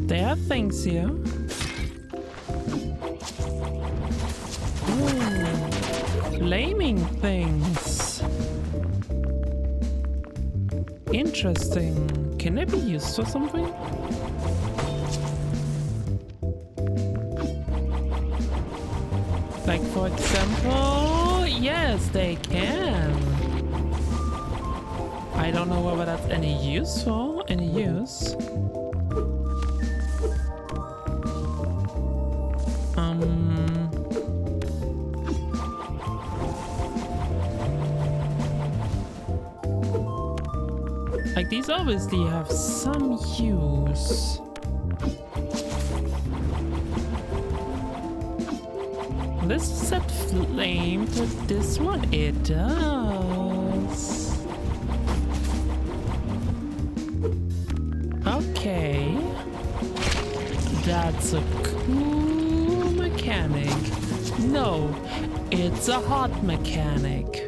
There are things here. Ooh. Flaming things. Interesting. Can it be used for something? Like for example, yes, they can. I don't know whether that's any useful, any use. Like these obviously have some use. This set flame to this one? It does. Okay. That's a cool mechanic. No, it's a hot mechanic.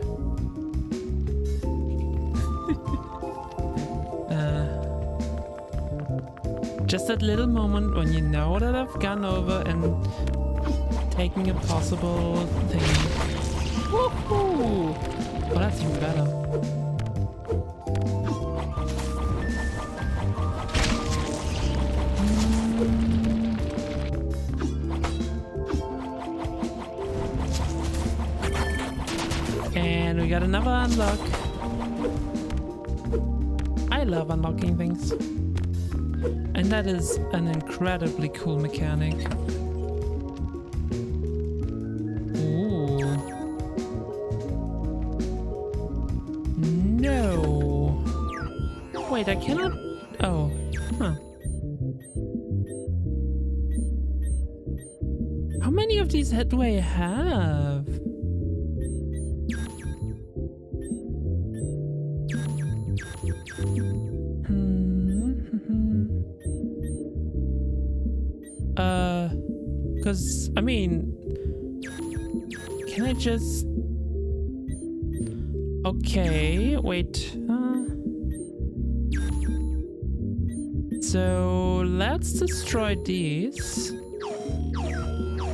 Just that little moment when you know that I've gone over and taking a possible thing. Woohoo! Oh, that's even better. And we got another unlock. I I love unlocking things. And that is an incredibly cool mechanic. Ooh. No. Wait, I cannot... Oh. Huh. How many of these do I have? Because, I mean, can I just... Okay, wait. So, let's destroy these.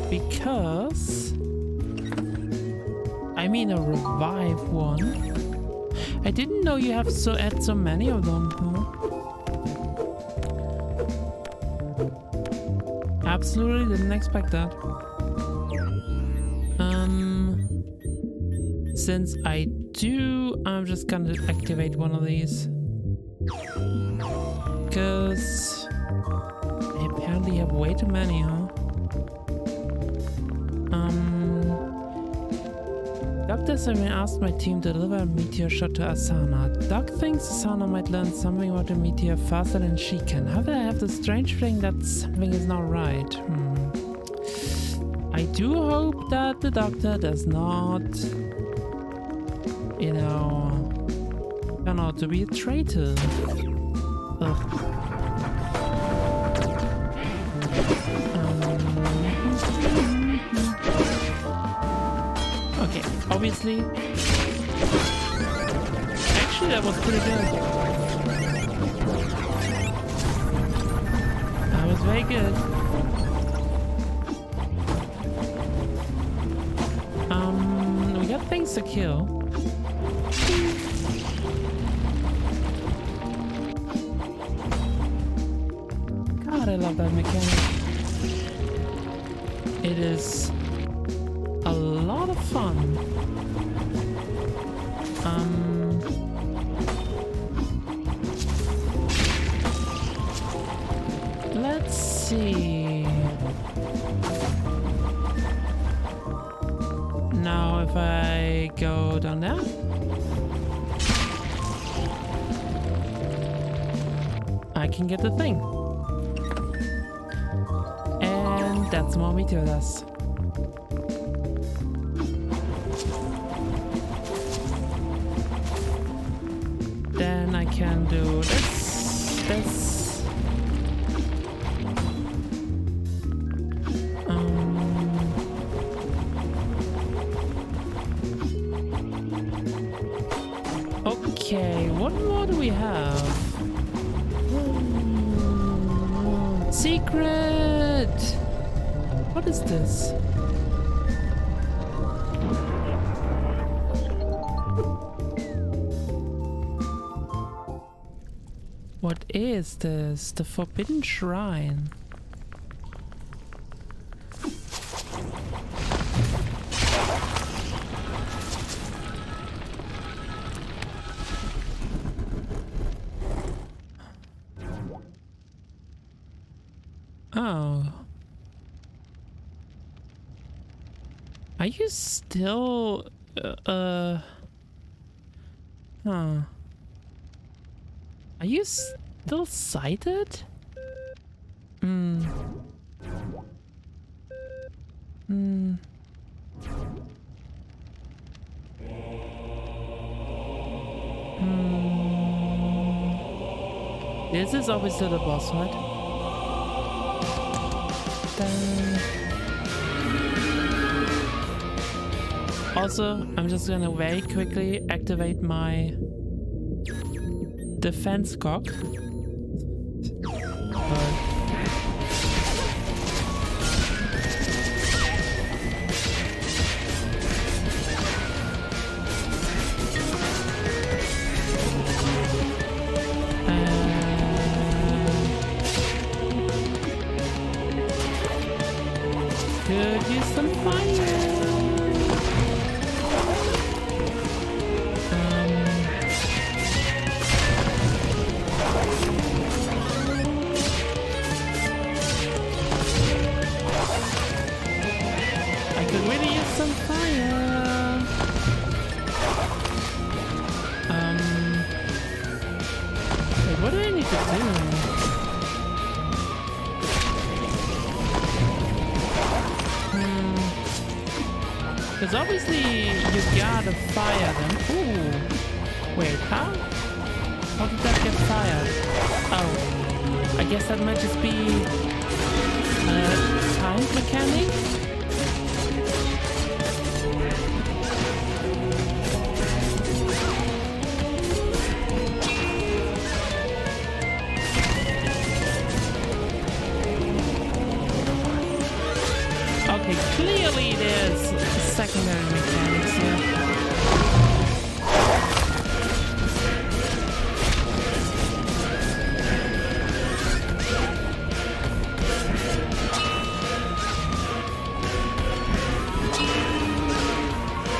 Because... I mean, a revive one. I didn't know you have so many of them, huh? Absolutely didn't expect that. Since I do, I'm just gonna activate one of these. Because I apparently have way too many, huh? Doctor Simon asked my team to deliver a meteor shot to Asana. Doc thinks Asana might learn something about the meteor faster than she can. However, I have the strange feeling that something is not right. I do hope that the doctor does not, you know, turn out to be a traitor. Ugh. Okay, obviously. Actually, that was pretty good. That was very good. We got things to kill. God, I love that mechanic. It is a lot of fun. Let's see. Now if I go down there. I can get the thing. And that's more meteor dust. Then I can do this. Okay, what more do we have? Secret! What is this? What is this? The Forbidden Shrine. Oh. Are you still... Huh. Are you still sighted? This is obviously the boss fight. Also, I'm just gonna very quickly activate my defense cock. Could use some fire. what do I need to do? Because obviously you gotta fire them. Ooh. Wait, how? How did that get fired? Oh. I guess that might just be a time mechanic? Okay, clearly there's secondary mechanics here.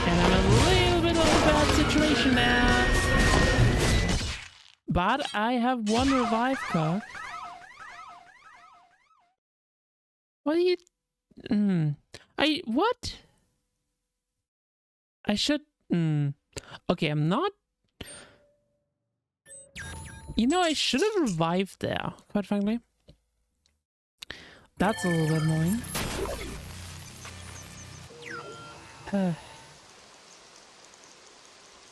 And I'm a little bit of a bad situation now. But I have one revive card. What are you... what? I should... Okay, I'm not... You know, I should have revived there, quite frankly. That's a little bit annoying.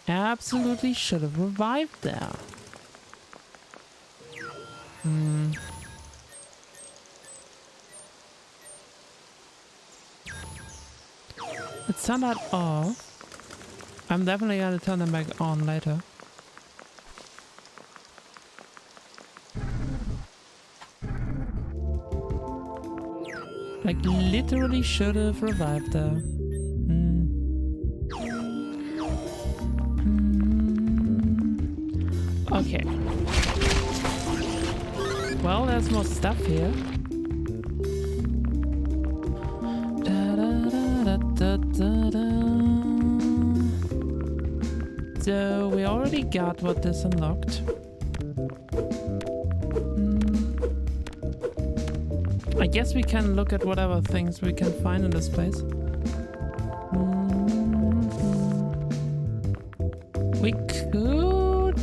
Absolutely should have revived there. Let's turn that off. I'm definitely gonna turn them back on later. Like, literally should have revived there. Okay. Well, there's more stuff here. So we already got what this unlocked. I guess we can look at whatever things we can find in this place. We could...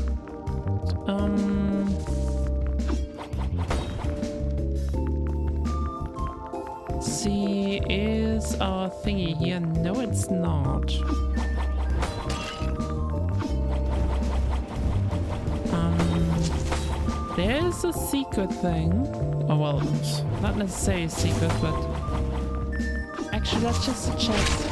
see, is our thingy here? No, it's not. There's a secret thing. Oh, well, not necessarily a secret, but... Actually, that's just a chest.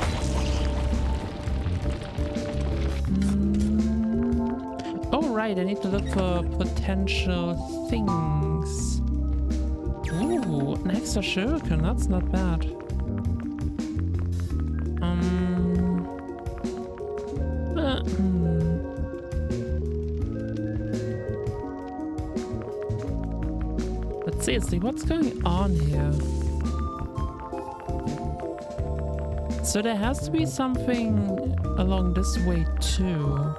Oh, right, I need to look for potential things. Ooh, an extra shuriken, that's not bad. But seriously, what's going on here? So there has to be something along this way too.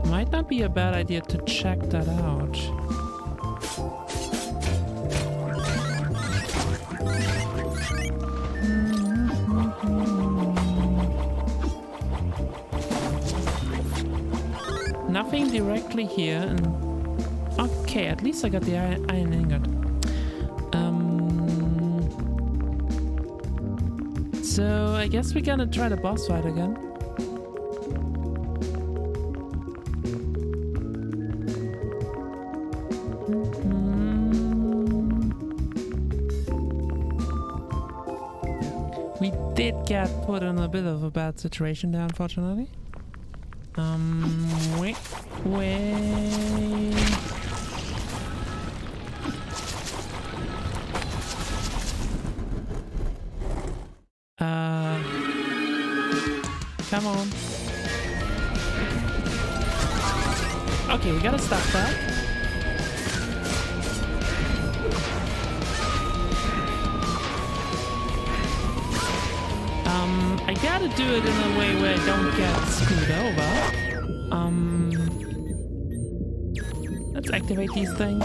Might not be a bad idea to check that out. Nothing directly here, and okay, at least I got the iron ingot. So I guess we're gonna try the boss fight again. We did get put in a bit of a bad situation there, unfortunately. Wait. Come on. Okay, we gotta stop that. I gotta do it in a way where I don't get screwed over. Let's activate these things.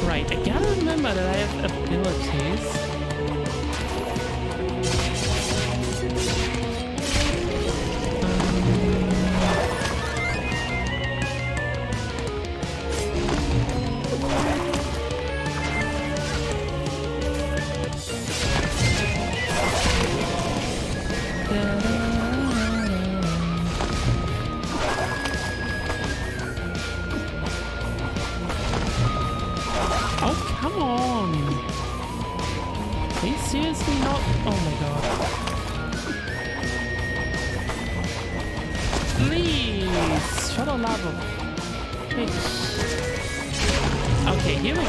Right, I gotta remember that I have abilities. a lava. Hey. Okay, here we go.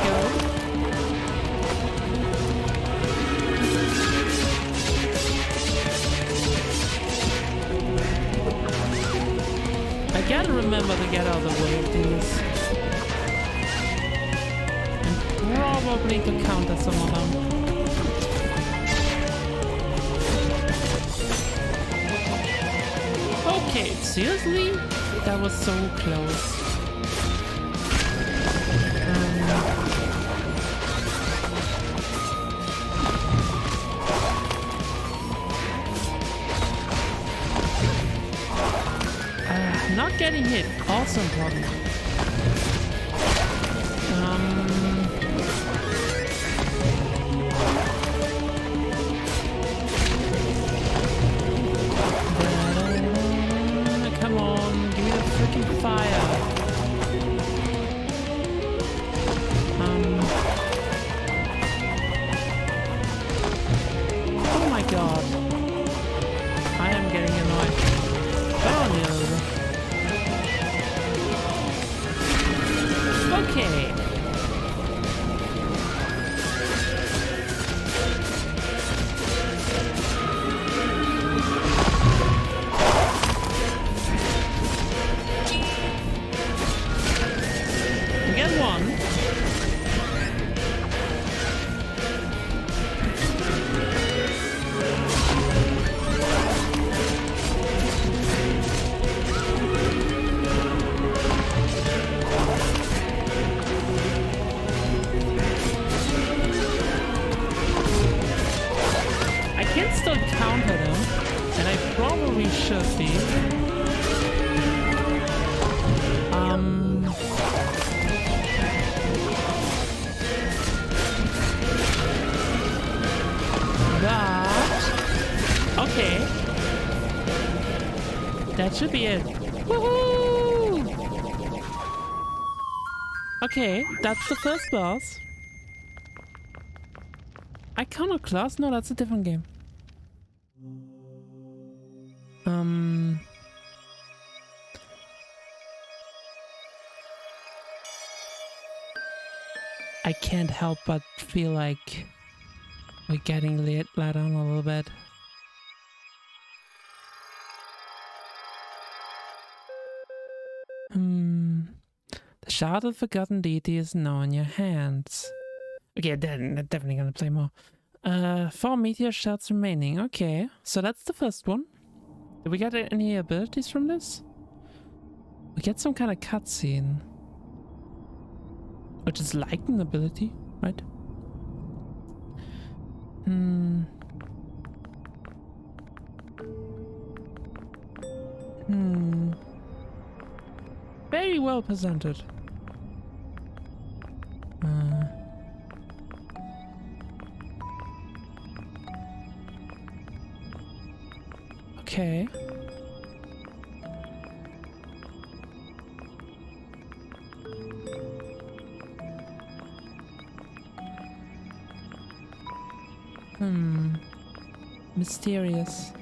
I gotta remember to get out of the way of these. And probably to counter some of them. Okay, seriously? That was so close. Not getting hit, also important. Come on, give me the freaking fire. Oh my god. I am getting annoyed. Oh no. Okay. We get one. I can still counter them, and I probably should be. Okay. That should be it. Woohoo! Okay, that's the first boss. Iconoclast? No, that's a different game. I can't help but feel like we're getting let on a little bit. The shard of the forgotten deity is now in your hands. Okay, then definitely gonna play more. 4 meteor shards remaining. Okay, so that's the first one. Did we get any abilities from this? We get some kind of cutscene, which is like an ability, right? Very well presented. Okay. Mysterious.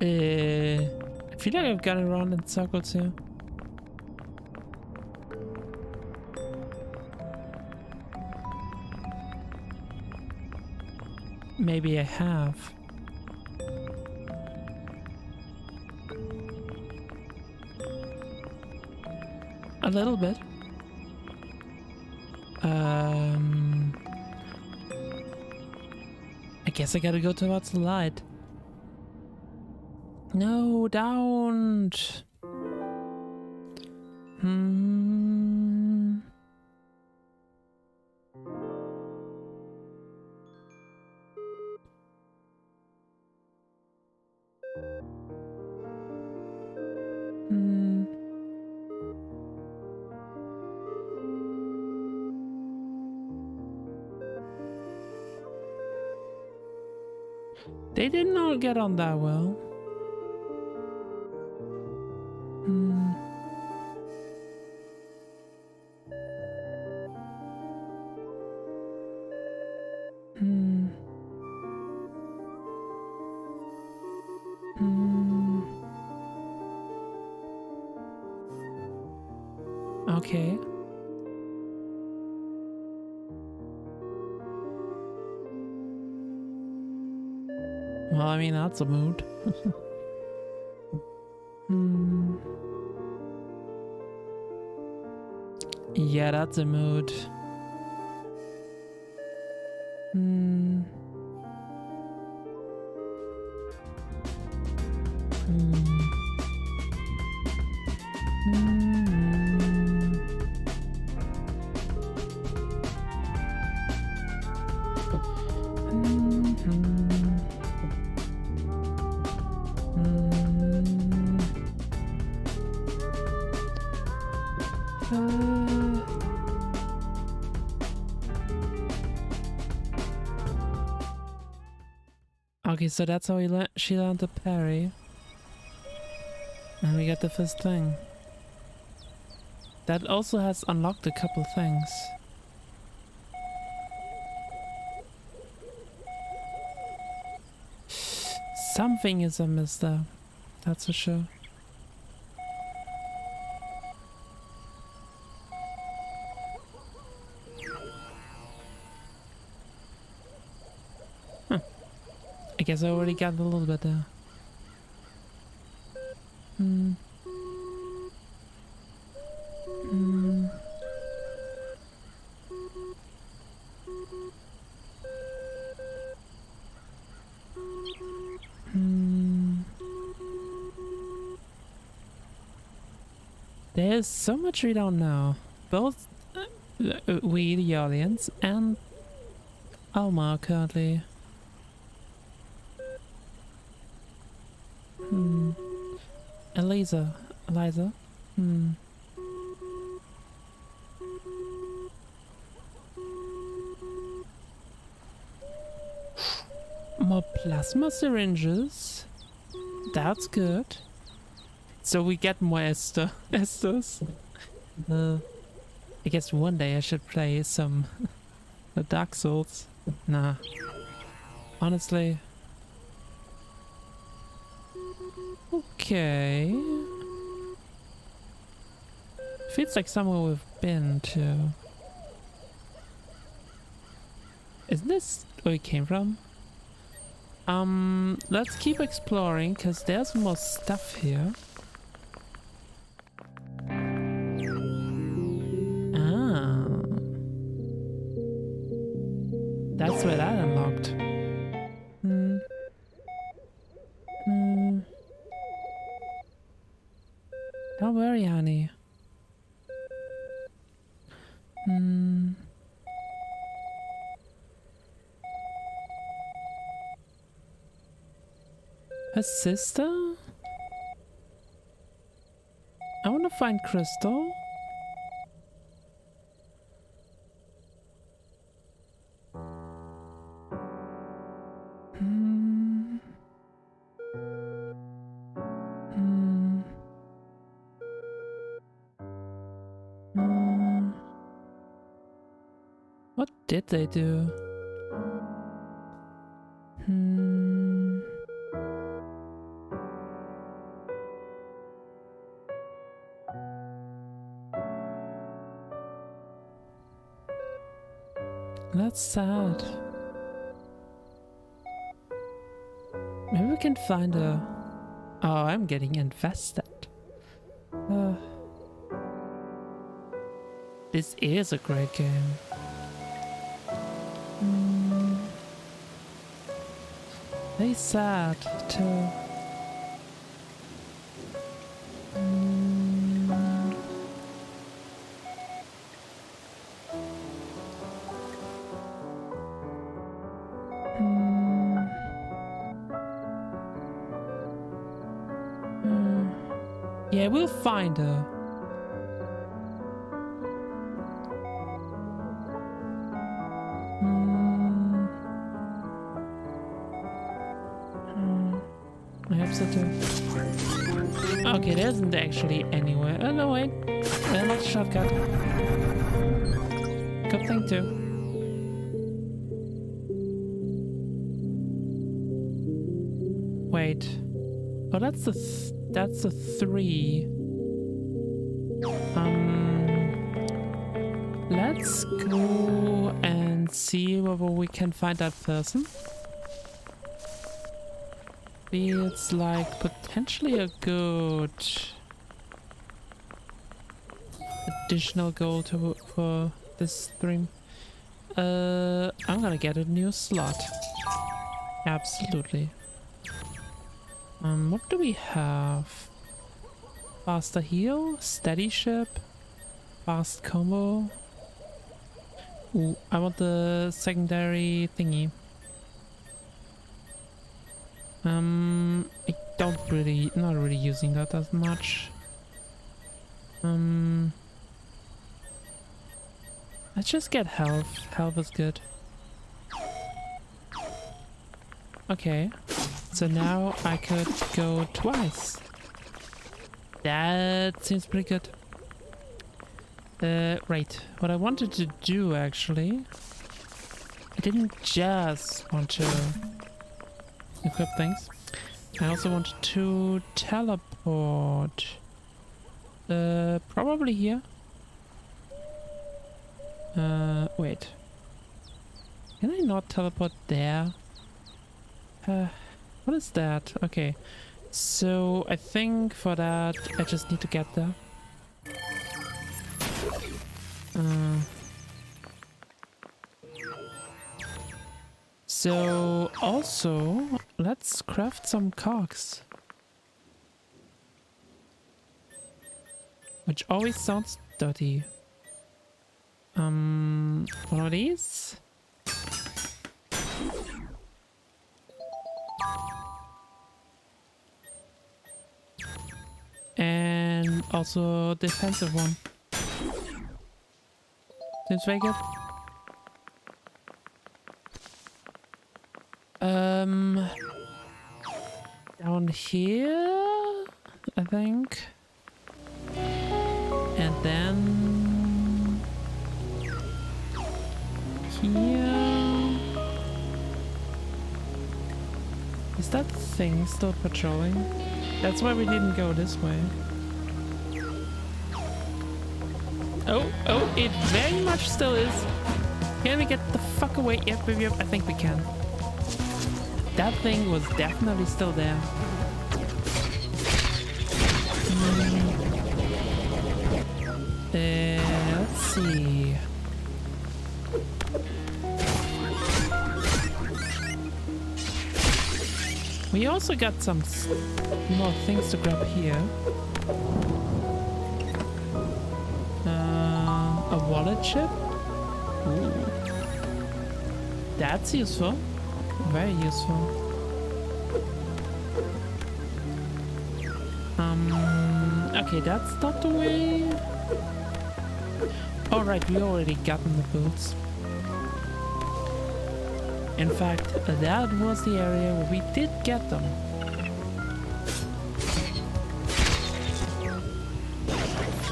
I feel like I've gone around in circles here. Maybe I have. A little bit. I guess I gotta go towards the light. No, don't. They did not get on that well. Hmm. Hmm. Hmm. Okay. Well, I mean, that's a mood. Hmm. Yeah, that's a mood. Hmm. Hmm. Hmm. Hmm. Hmm. Okay, so that's how she learned to parry. And we get the first thing. That also has unlocked a couple things. Something is amiss there, that's for sure. Huh. I guess I already got a little bit there. Hmm. Hmm. Hmm. There's so much we don't know. Both we, the audience, and Alma currently. Hmm. Eliza. Hmm. More plasma syringes. That's good. So we get more Esters. I guess one day I should play some Dark Souls. Nah. Honestly. Okay. Feels like somewhere we've been to. Isn't this where we came from? Let's keep exploring, because there's more stuff here. Ah. That's where that unlocked. Hmm. Hmm. Don't worry, honey. Hmm. Her sister? I want to find Crystal. Hmm. Hmm. Hmm. What did they do? Hmm. That's sad. Maybe we can find a... Oh, I'm getting invested. This is a great game. Very sad too. Yeah, we'll find her. lobster too. Okay, there isn't actually anywhere. Oh no, wait. Not a shortcut. Good thing too. Wait. Oh, that's the 3. Let's go and see whether we can find that person. Feels like potentially a good additional goal for this stream. I'm gonna get a new slot. Absolutely. What do we have? Faster heal, steady ship, fast combo. Ooh, I want the secondary thingy. I not really using that as much. Let's just get health. Health is good. Okay, so now I could go twice. That seems pretty good. Right, what I wanted to do actually, I didn't just want to equip things. I also wanted to teleport. Probably here. Wait. Can I not teleport there? What is that? Okay. So I think for that I just need to get there. So also let's craft some cogs. Which always sounds dirty. One of these. And also defensive one. Seems very good. Down here, I think. And then here. Is that thing still patrolling? That's why we didn't go this way. Oh, it very much still is. Can we get the fuck away? Yep, I think we can. That thing was definitely still there. Let's see. We also got some more things to grab here. A wallet chip? Ooh. That's useful. Very useful. Okay, that's not the way. Alright, we already gotten the boots. In fact, that was the area where we did get them.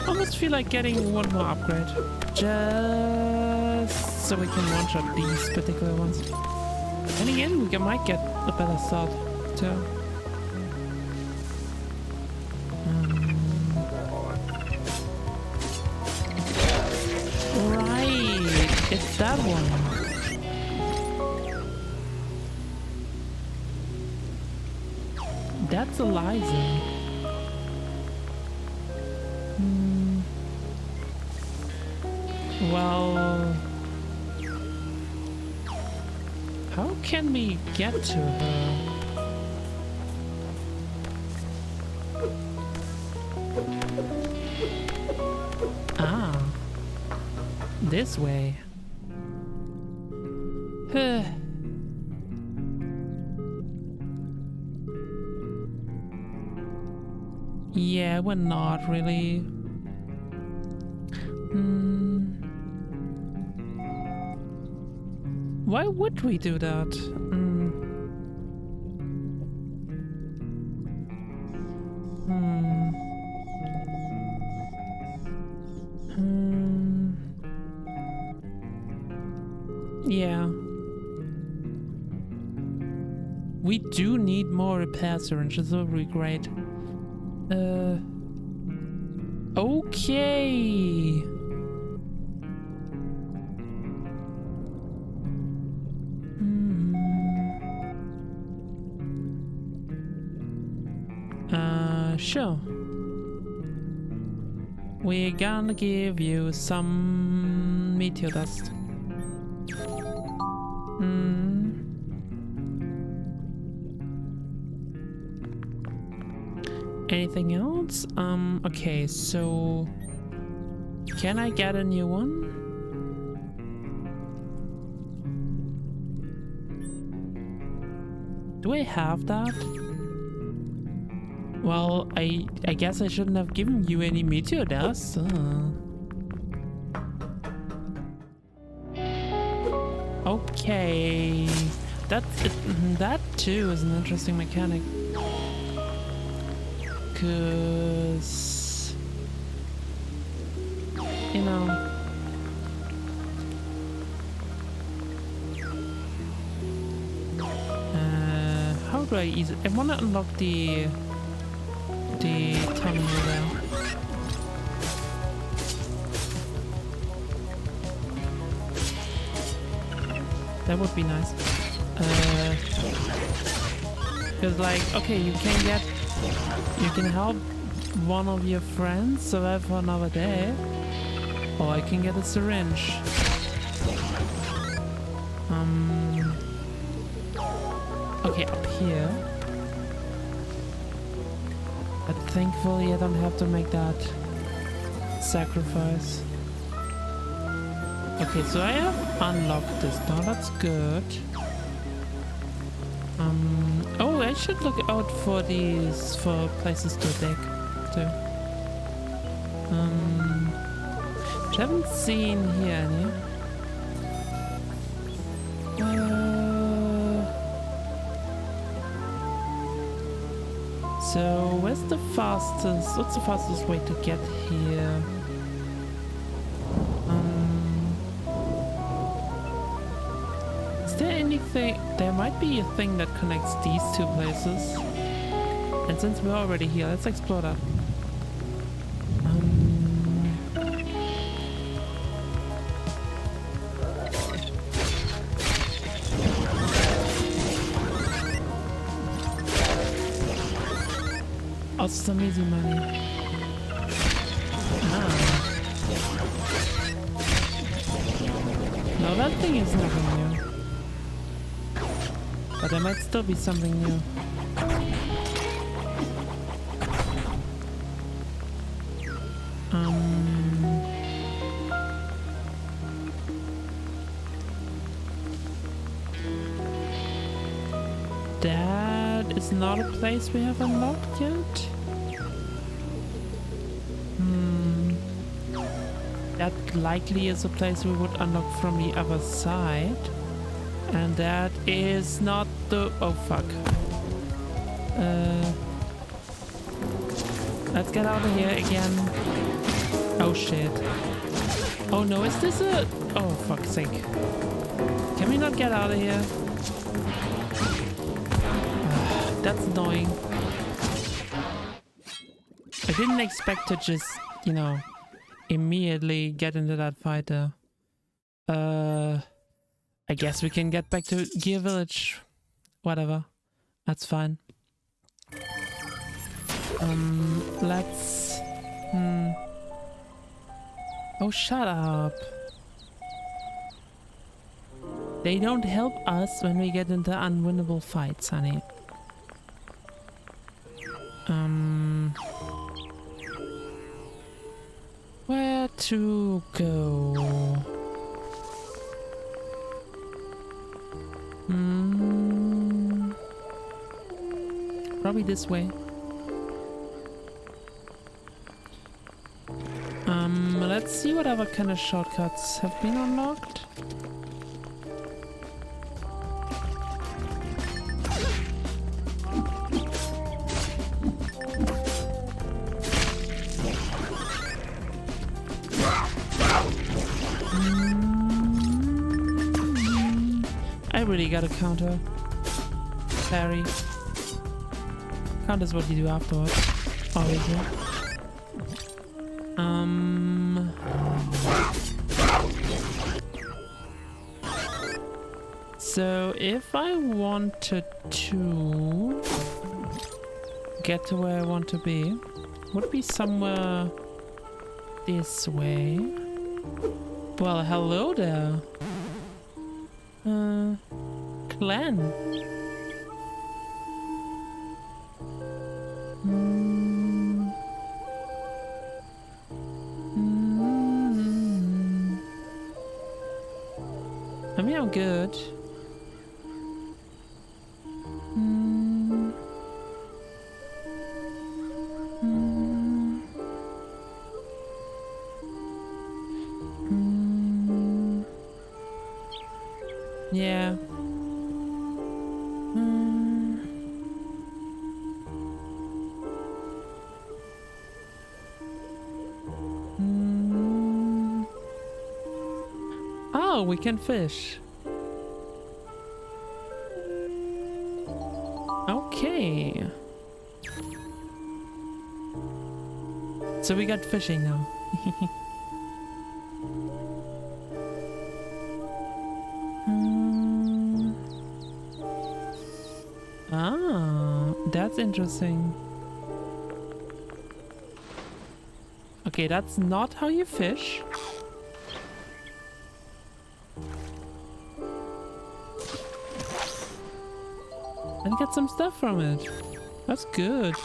Almost feel like getting one more upgrade. Just so we can one-shot these particular ones. And again, we might get a better sword too. Right, it's that one. That's Eliza. Well, how can we get to her? Ah, this way. Yeah, we're not really. Why would we do that? Yeah. We do need more repair syringes, that would be great. Okay. Sure. We're gonna give you some meteor dust. Anything else? Okay, so can I get a new one? Do I have that? Well, I guess I shouldn't have given you any meteor dust. Okay, that too is an interesting mechanic. Cause you know, how do I easily? I want to unlock the terminal there. That would be nice. Cause like, okay, you can help one of your friends survive for another day, or I can get a syringe. Okay, up here. But thankfully I don't have to make that sacrifice. Okay, so I have unlocked this now, that's good. Oh, I should look out for these, for places to dig too. Which I haven't seen here any. So what's the fastest way to get here? Is there anything? There might be a thing that connects these two places. And since we're already here, let's explore that. Oh, some easy money. No, that thing is nothing new. But there might still be something new. That is not a place we have unlocked yet. That likely is a place we would unlock from the other side. And that is not the... Oh, fuck. Let's get out of here again. Oh, shit. Oh, no, is this a... Oh, fuck's sake. Can we not get out of here? That's annoying. I didn't expect to just, you know, immediately get into that fight there. I guess we can get back to Gear Village. Whatever. That's fine. Let's... Oh, shut up. They don't help us when we get into unwinnable fights, honey. Where to go? Probably this way. Let's see what other kind of shortcuts have been unlocked. I really gotta counter. Parry. Counters what you do afterwards, obviously. So if I wanted to get to where I want to be, would be somewhere this way. Well, hello there. Clan. I mean, I'm good. Yeah. Oh, we can fish. Okay. So we got fishing now. Ah, that's interesting. Okay, that's not how you fish. And get some stuff from it. That's good.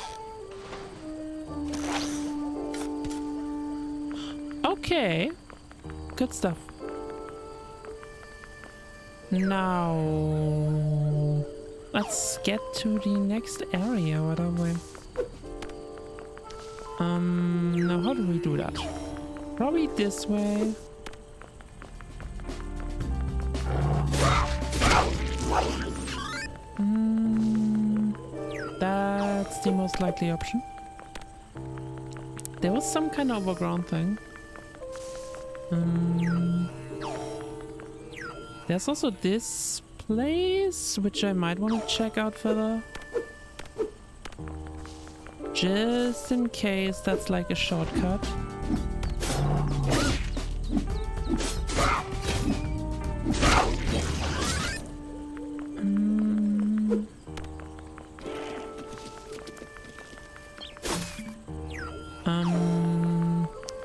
Okay. Good stuff. Now, let's get to the next area, what are we? Now how do we do that? Probably this way. That's the most likely option. There was some kind of overground thing. There's also this place, which I might want to check out further. Just in case that's like a shortcut.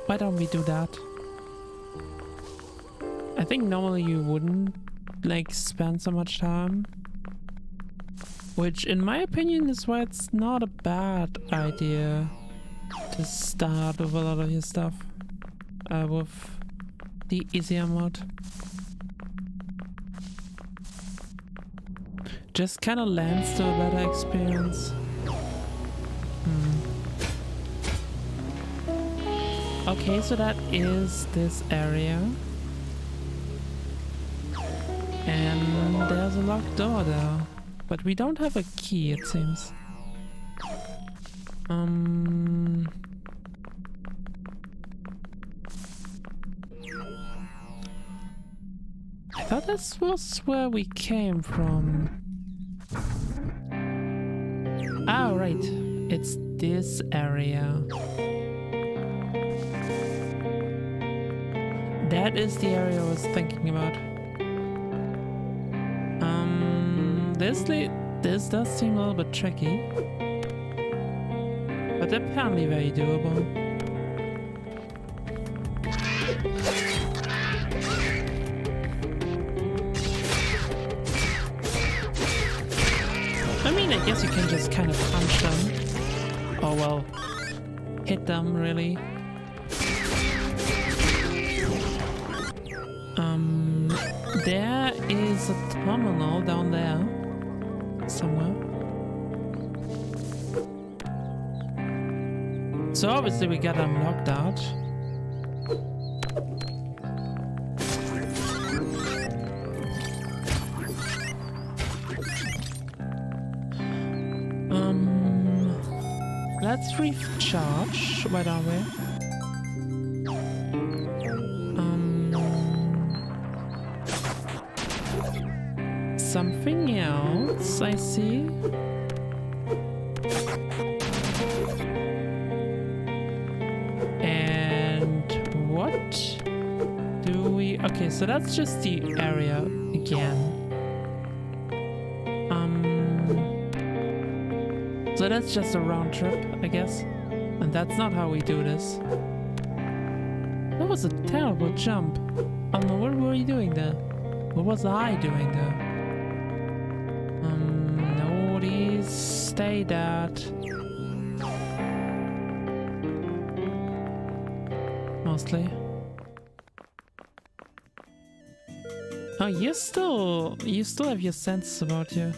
Why don't we do that? I think normally you wouldn't like spend so much time, which in my opinion is why it's not a bad idea to start with a lot of your stuff with the easier mode. Just kind of lends to a better experience. Okay, so that is this area. And there's a locked door there. But we don't have a key, it seems. I thought this was where we came from. Ah, right. It's this area. That is the area I was thinking about. This does seem a little bit tricky, but apparently very doable. I mean, I guess you can just kind of punch them. Oh well, hit them really. There is a terminal down there somewhere. So obviously we got them locked out. Let's recharge. Where are we? something else, I see. And what do we... Okay, so that's just the area again. So that's just a round trip, I guess. And that's not how we do this. That was a terrible jump. What were you doing there? What was I doing there? No, these stay that. Mostly. Oh, you still have your senses about you.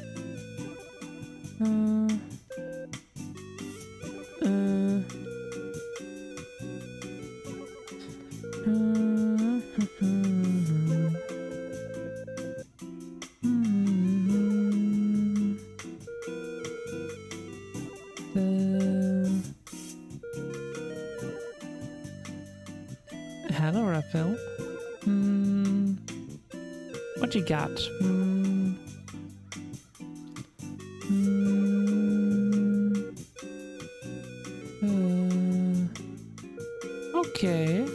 Hello, Raphael. What you got? Okay.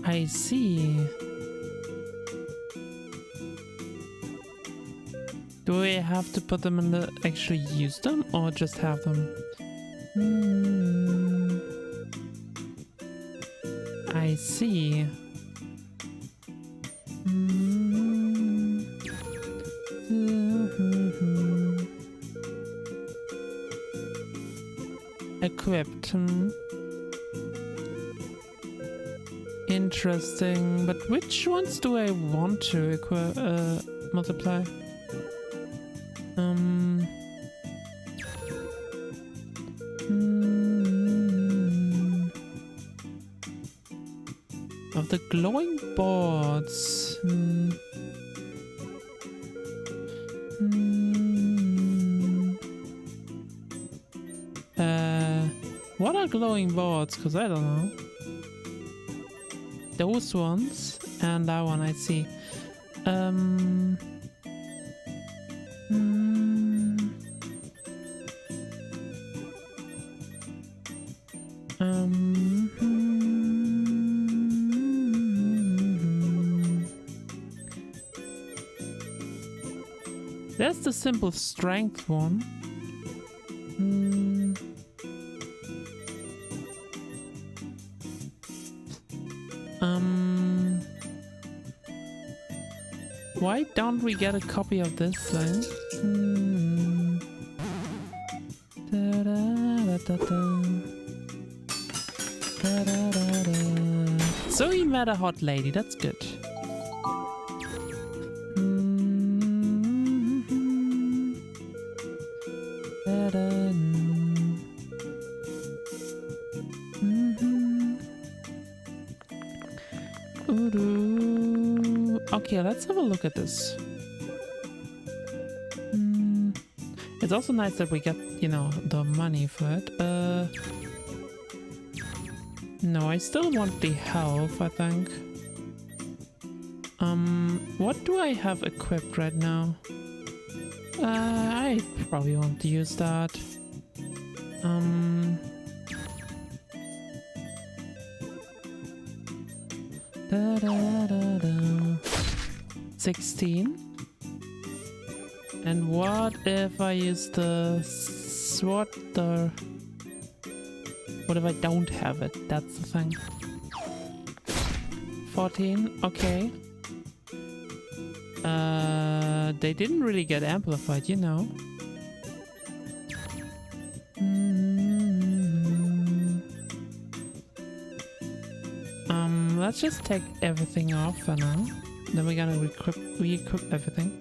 I see. Do I have to put them in the... actually use them or just have them? I see. Equipped. Interesting, but which ones do I want to multiply? Of the glowing boards. What are glowing boards? Because I don't know. Those ones and that one, I see. There's the simple strength one. Why don't we get a copy of this thing? So you met a hot lady, that's good. Okay, let's have a look at this. It's also nice that we get, you know, the money for it. No, I still want the health, I think. What do I have equipped right now? I probably won't use that. 16. And what if I use the sword? What if I don't have it? That's the thing. 14. Okay. They didn't really get amplified, you know. Let's just take everything off for now. Then we're gonna re-equip everything.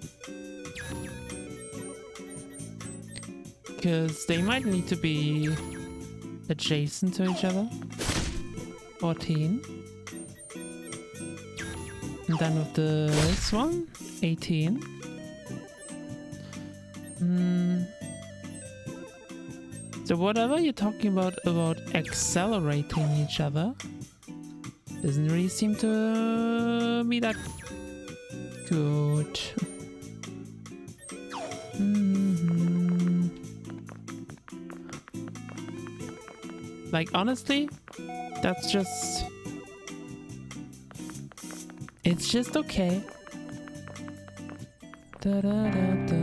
Because they might need to be adjacent to each other. 14. And then with this one, 18. So whatever you're talking about accelerating each other doesn't really seem to be that good. Like, honestly, that's just... It's just okay. Da, da, da, da.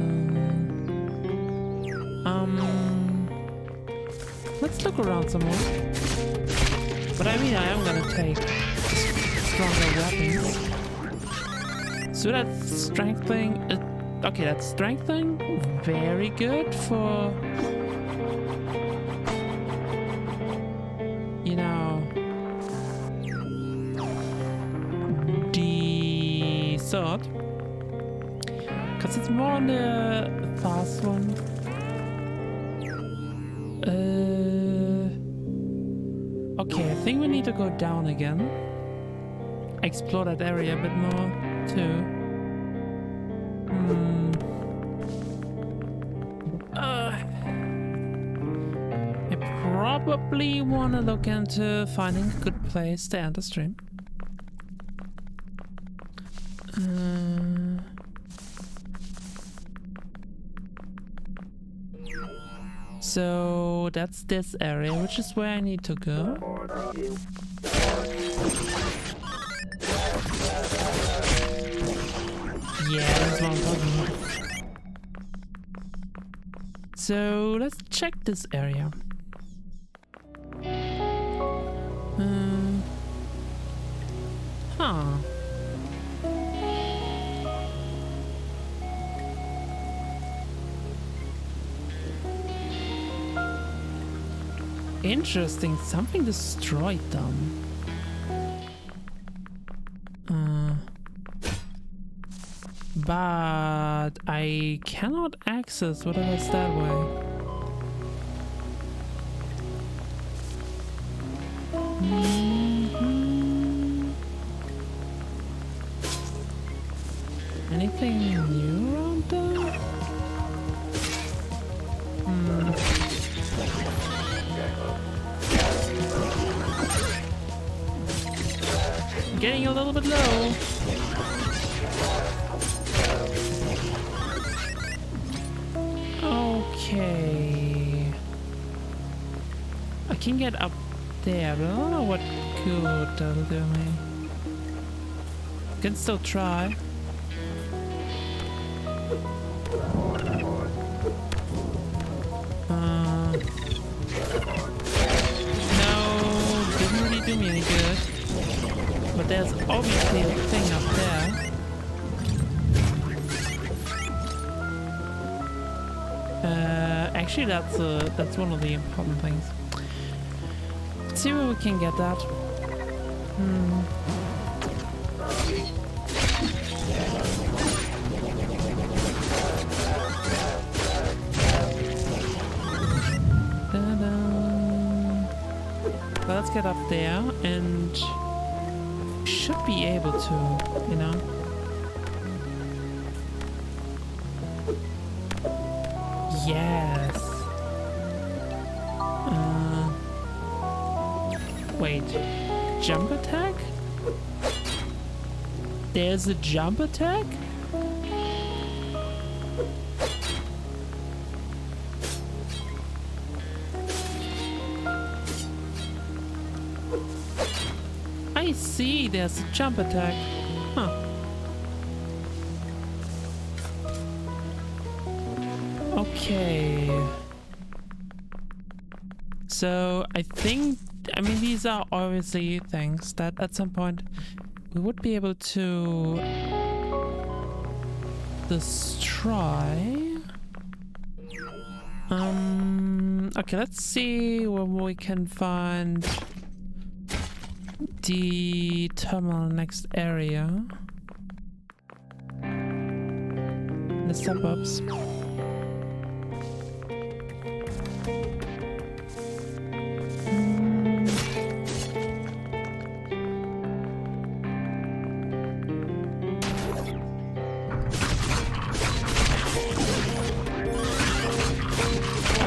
Let's look around some more. But I mean, I am gonna take stronger weapons. So that's strength thing. Okay, that's strength thing. Very good for... You know... The sword. Because it's more on the fast one. Okay, I think we need to go down again. Explore that area a bit more, too. I probably want to look into finding a good place to end the stream. So that's this area, which is where I need to go. Yeah, that's what I'm talking about. So let's check this area. Huh. Interesting, something destroyed them. But I cannot access whatever's that way. Anything new around there? Getting a little bit low. Okay. I can get up there, but I don't know what good that'll do me. Can still try. No, didn't really do me any good. But there's obviously a thing up there. Actually, that's one of the important things. Let's see where we can get that. Let's get up there and should be able to, you know. Yes. Wait. Jump attack? There's a jump attack? I see, there's a jump attack. Huh. Okay. So I think, I mean, these are obviously things that at some point we would be able to destroy. Okay, let's see where we can find the terminal next area. The suburbs.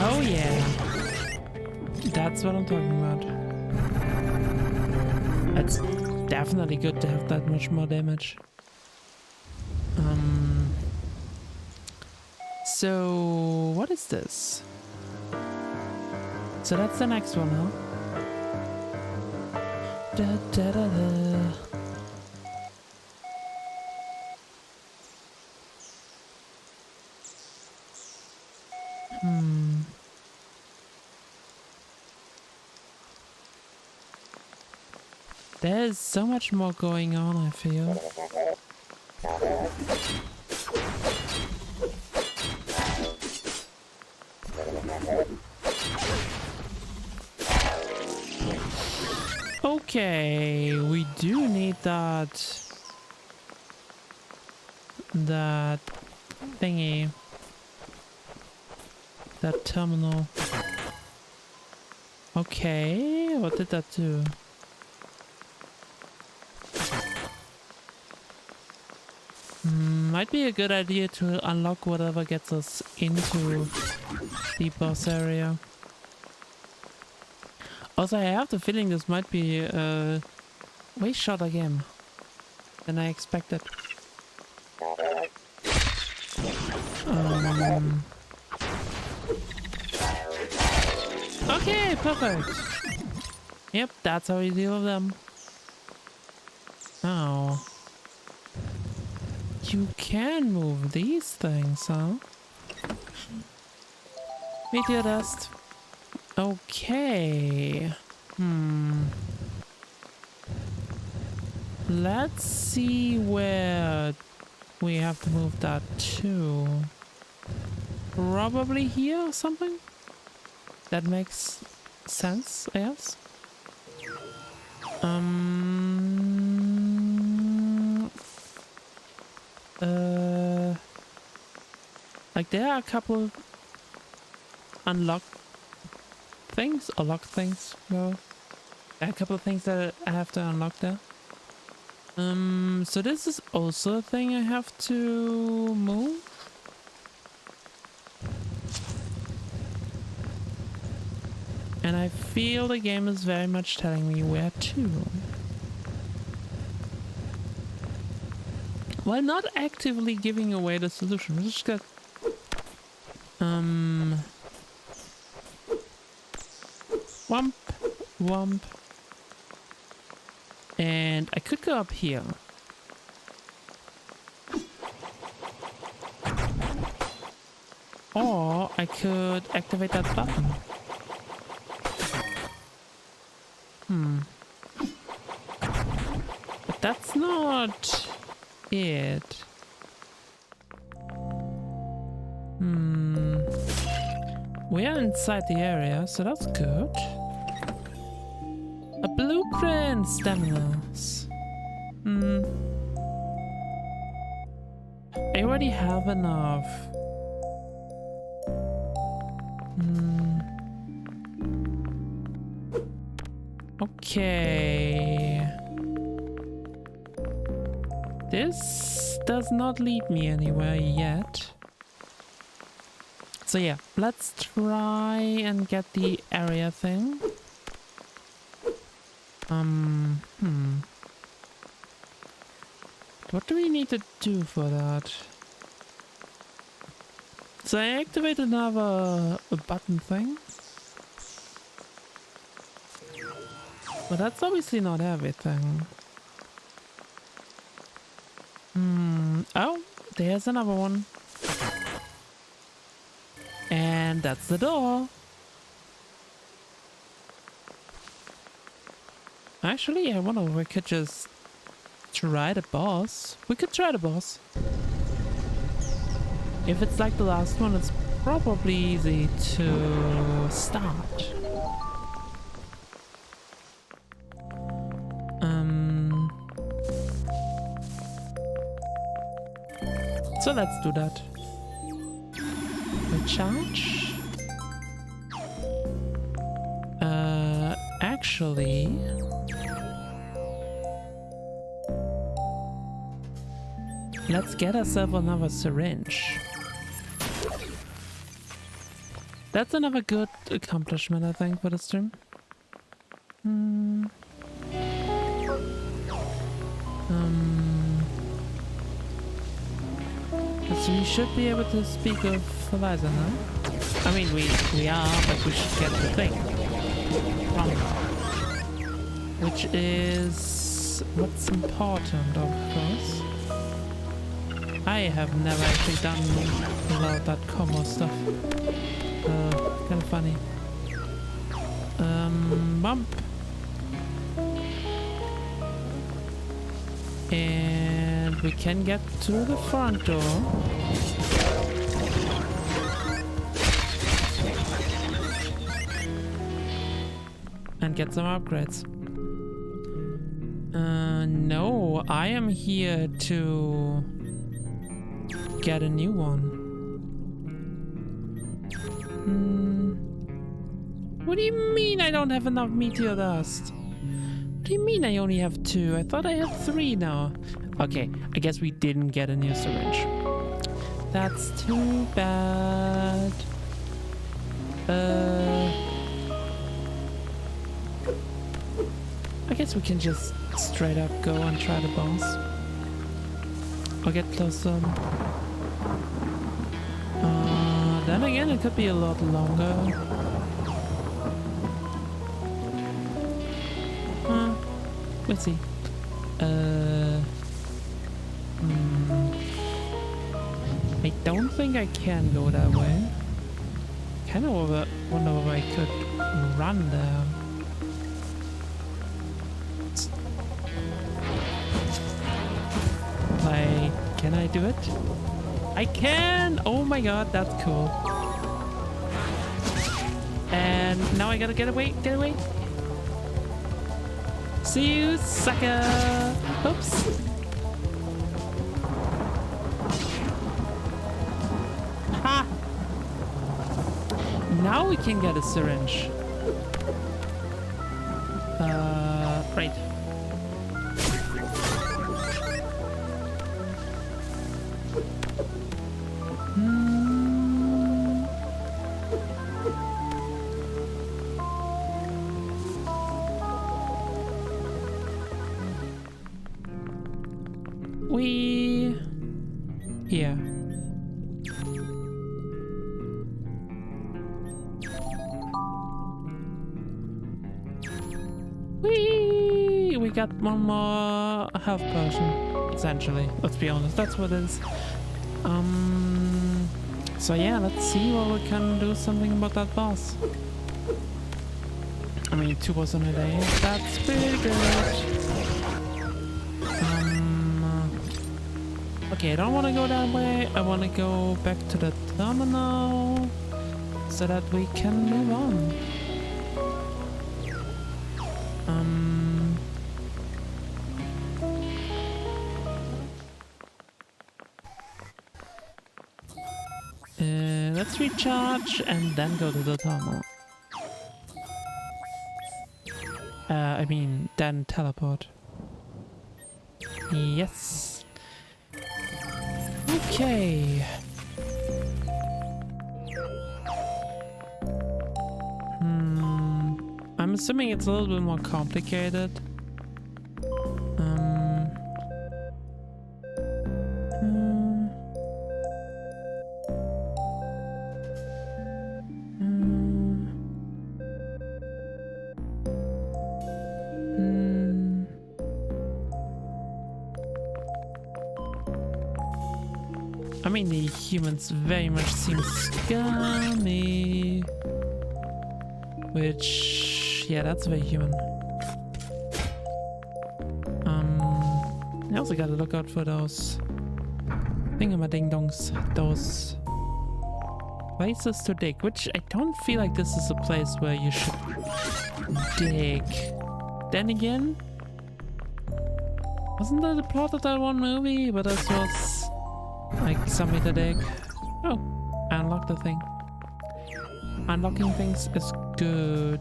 Oh yeah, that's what I'm talking about. It's definitely good to have that much more damage. So what is this? So that's the next one, huh? Da, da, da, da. There's so much more going on, I feel. Okay, we do need that thingy, that terminal. Okay, what did that do? Might be a good idea to unlock whatever gets us into the boss area. Also, I have the feeling this might be a way shorter game than I expected. Okay, perfect. Yep, that's how we deal with them. Oh. You can move these things, huh? Meteor dust. Okay. Let's see where we have to move that to. Probably here or something? That makes sense, I guess. Like there are a couple unlocked things or locked things. No, there are a couple of things that I have to unlock there. So this is also a thing I have to move. And I feel the game is very much telling me where to. While not actively giving away the solution, we just got womp, womp. And I could go up here. Or I could activate that button. But that's not it. We are inside the area, so that's good. A blueprint, stamina. I already have enough. Okay. This does not lead me anywhere yet. So yeah, let's try and get the area thing. What do we need to do for that? So I activate another button thing. But that's obviously not everything. Oh, there's another one. And that's the door. Actually, I wonder if we could just try the boss. We could try the boss. If it's like the last one, it's probably easy to start. So let's do that. Recharge. Actually, let's get ourselves another syringe. That's another good accomplishment, I think, for the stream. So we should be able to speak of the visor, no? I mean, we are, but we should get the thing. Wrong. Which is what's important, of course. I have never actually done a lot of that combo stuff. Kind of funny. Bump. And we can get to the front door. And get some upgrades. No, I am here to get a new one. What do you mean I don't have enough meteor dust? What do you mean I only have 2? I thought I had 3 now. Okay, I guess we didn't get a new syringe. That's too bad. I guess we can just straight up go and try the boss. Or get close to him. Then again, it could be a lot longer. We'll see. I don't think I can go that way. Kind of wonder if I could run there. Like, can I do it? I can! Oh my god, that's cool. And now I gotta get away, get away. See you, sucker! Oops. Ha! Now we can get a syringe. Right. Here. Whee! We got one more health potion, essentially. Let's be honest, that's what it is. So yeah, let's see what we can do something about that boss. I mean, 2 boss in a day, that's pretty good. Okay, I don't want to go that way. I want to go back to the terminal so that we can move on. Let's recharge and then go to the terminal. I mean, then teleport. Yes. Okay. I'm assuming it's a little bit more complicated. I mean, the humans very much seem scummy. Which, yeah, that's very human. I also gotta look out for those thingamading-dongs, those places to dig, which I don't feel like this is a place where you should dig. Then again, wasn't that the plot of that one movie? But this was like something to dig. Oh, I unlocked the thing. Unlocking things is good.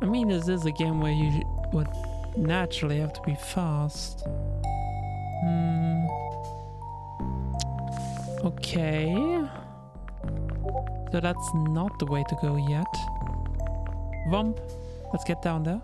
I mean, this is a game where you would naturally have to be fast. Okay. So that's not the way to go yet. Vomp. Let's get down there.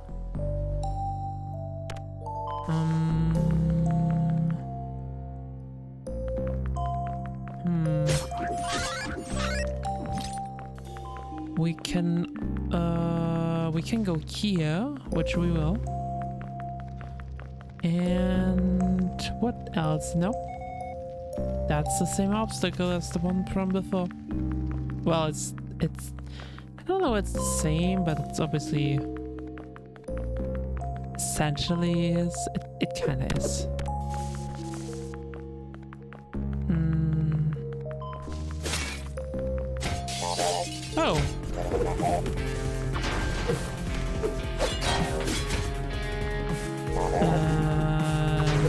We can go here, which we will. And what else? Nope. That's the same obstacle as the one from before. Well, it's I don't know, it's the same, but it's obviously essentially is. It kind of is. Oh.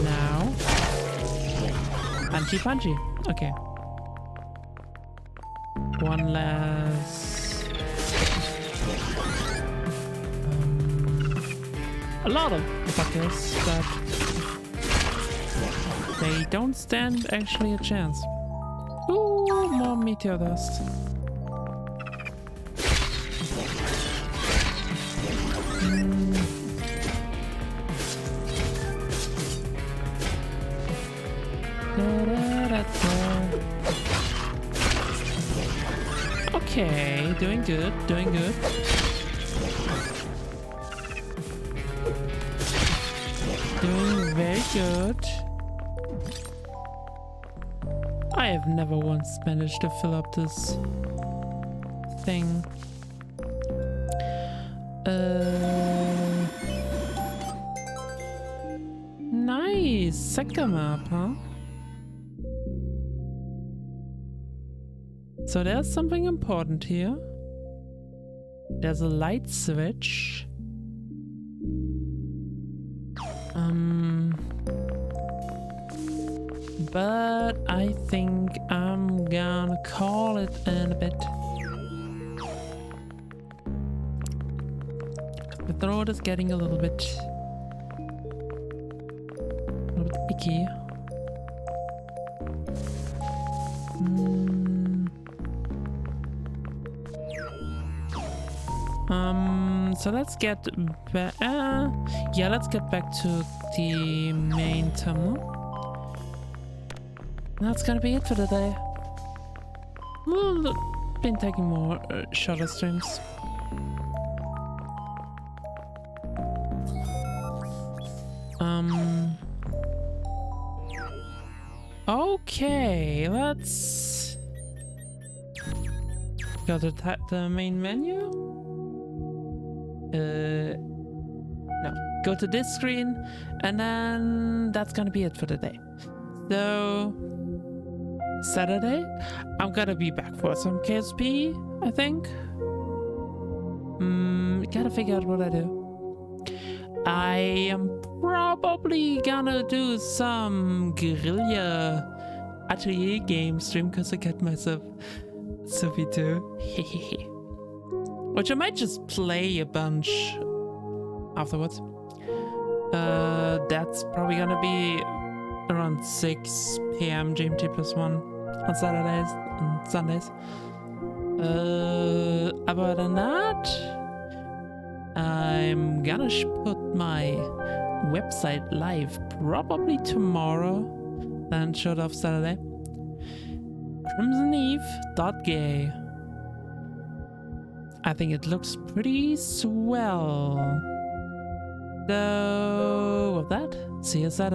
Now. Punchy punchy. Okay. One less. A lot of fuckers, but they don't stand actually a chance. Ooh, more meteor dust. Okay, doing good, doing good. Doing very good. I have never once managed to fill up this thing. Nice sector map, huh? So there's something important here. There's a light switch. But I think I'm gonna call it in a bit. The throat is getting a little bit icky. So let's get back. Yeah, let's get back to the main terminal. That's gonna be it for the day. We'll been taking more shorter streams. Okay, let's go to the main menu. No, go to this screen, and then that's gonna be it for the day. So Saturday, I'm gonna be back for some KSP, I think. Gotta figure out what I do. I am probably gonna do some guerrilla atelier game stream because I get myself Sophie too. Which I might just play a bunch afterwards. That's probably gonna be around 6 PM GMT +1 on Saturdays and Sundays. Other than that, I'm gonna put my website live probably tomorrow, then showed off Saturday. crimsoneve.gay. I think it looks pretty swell. So with that, see you Saturday.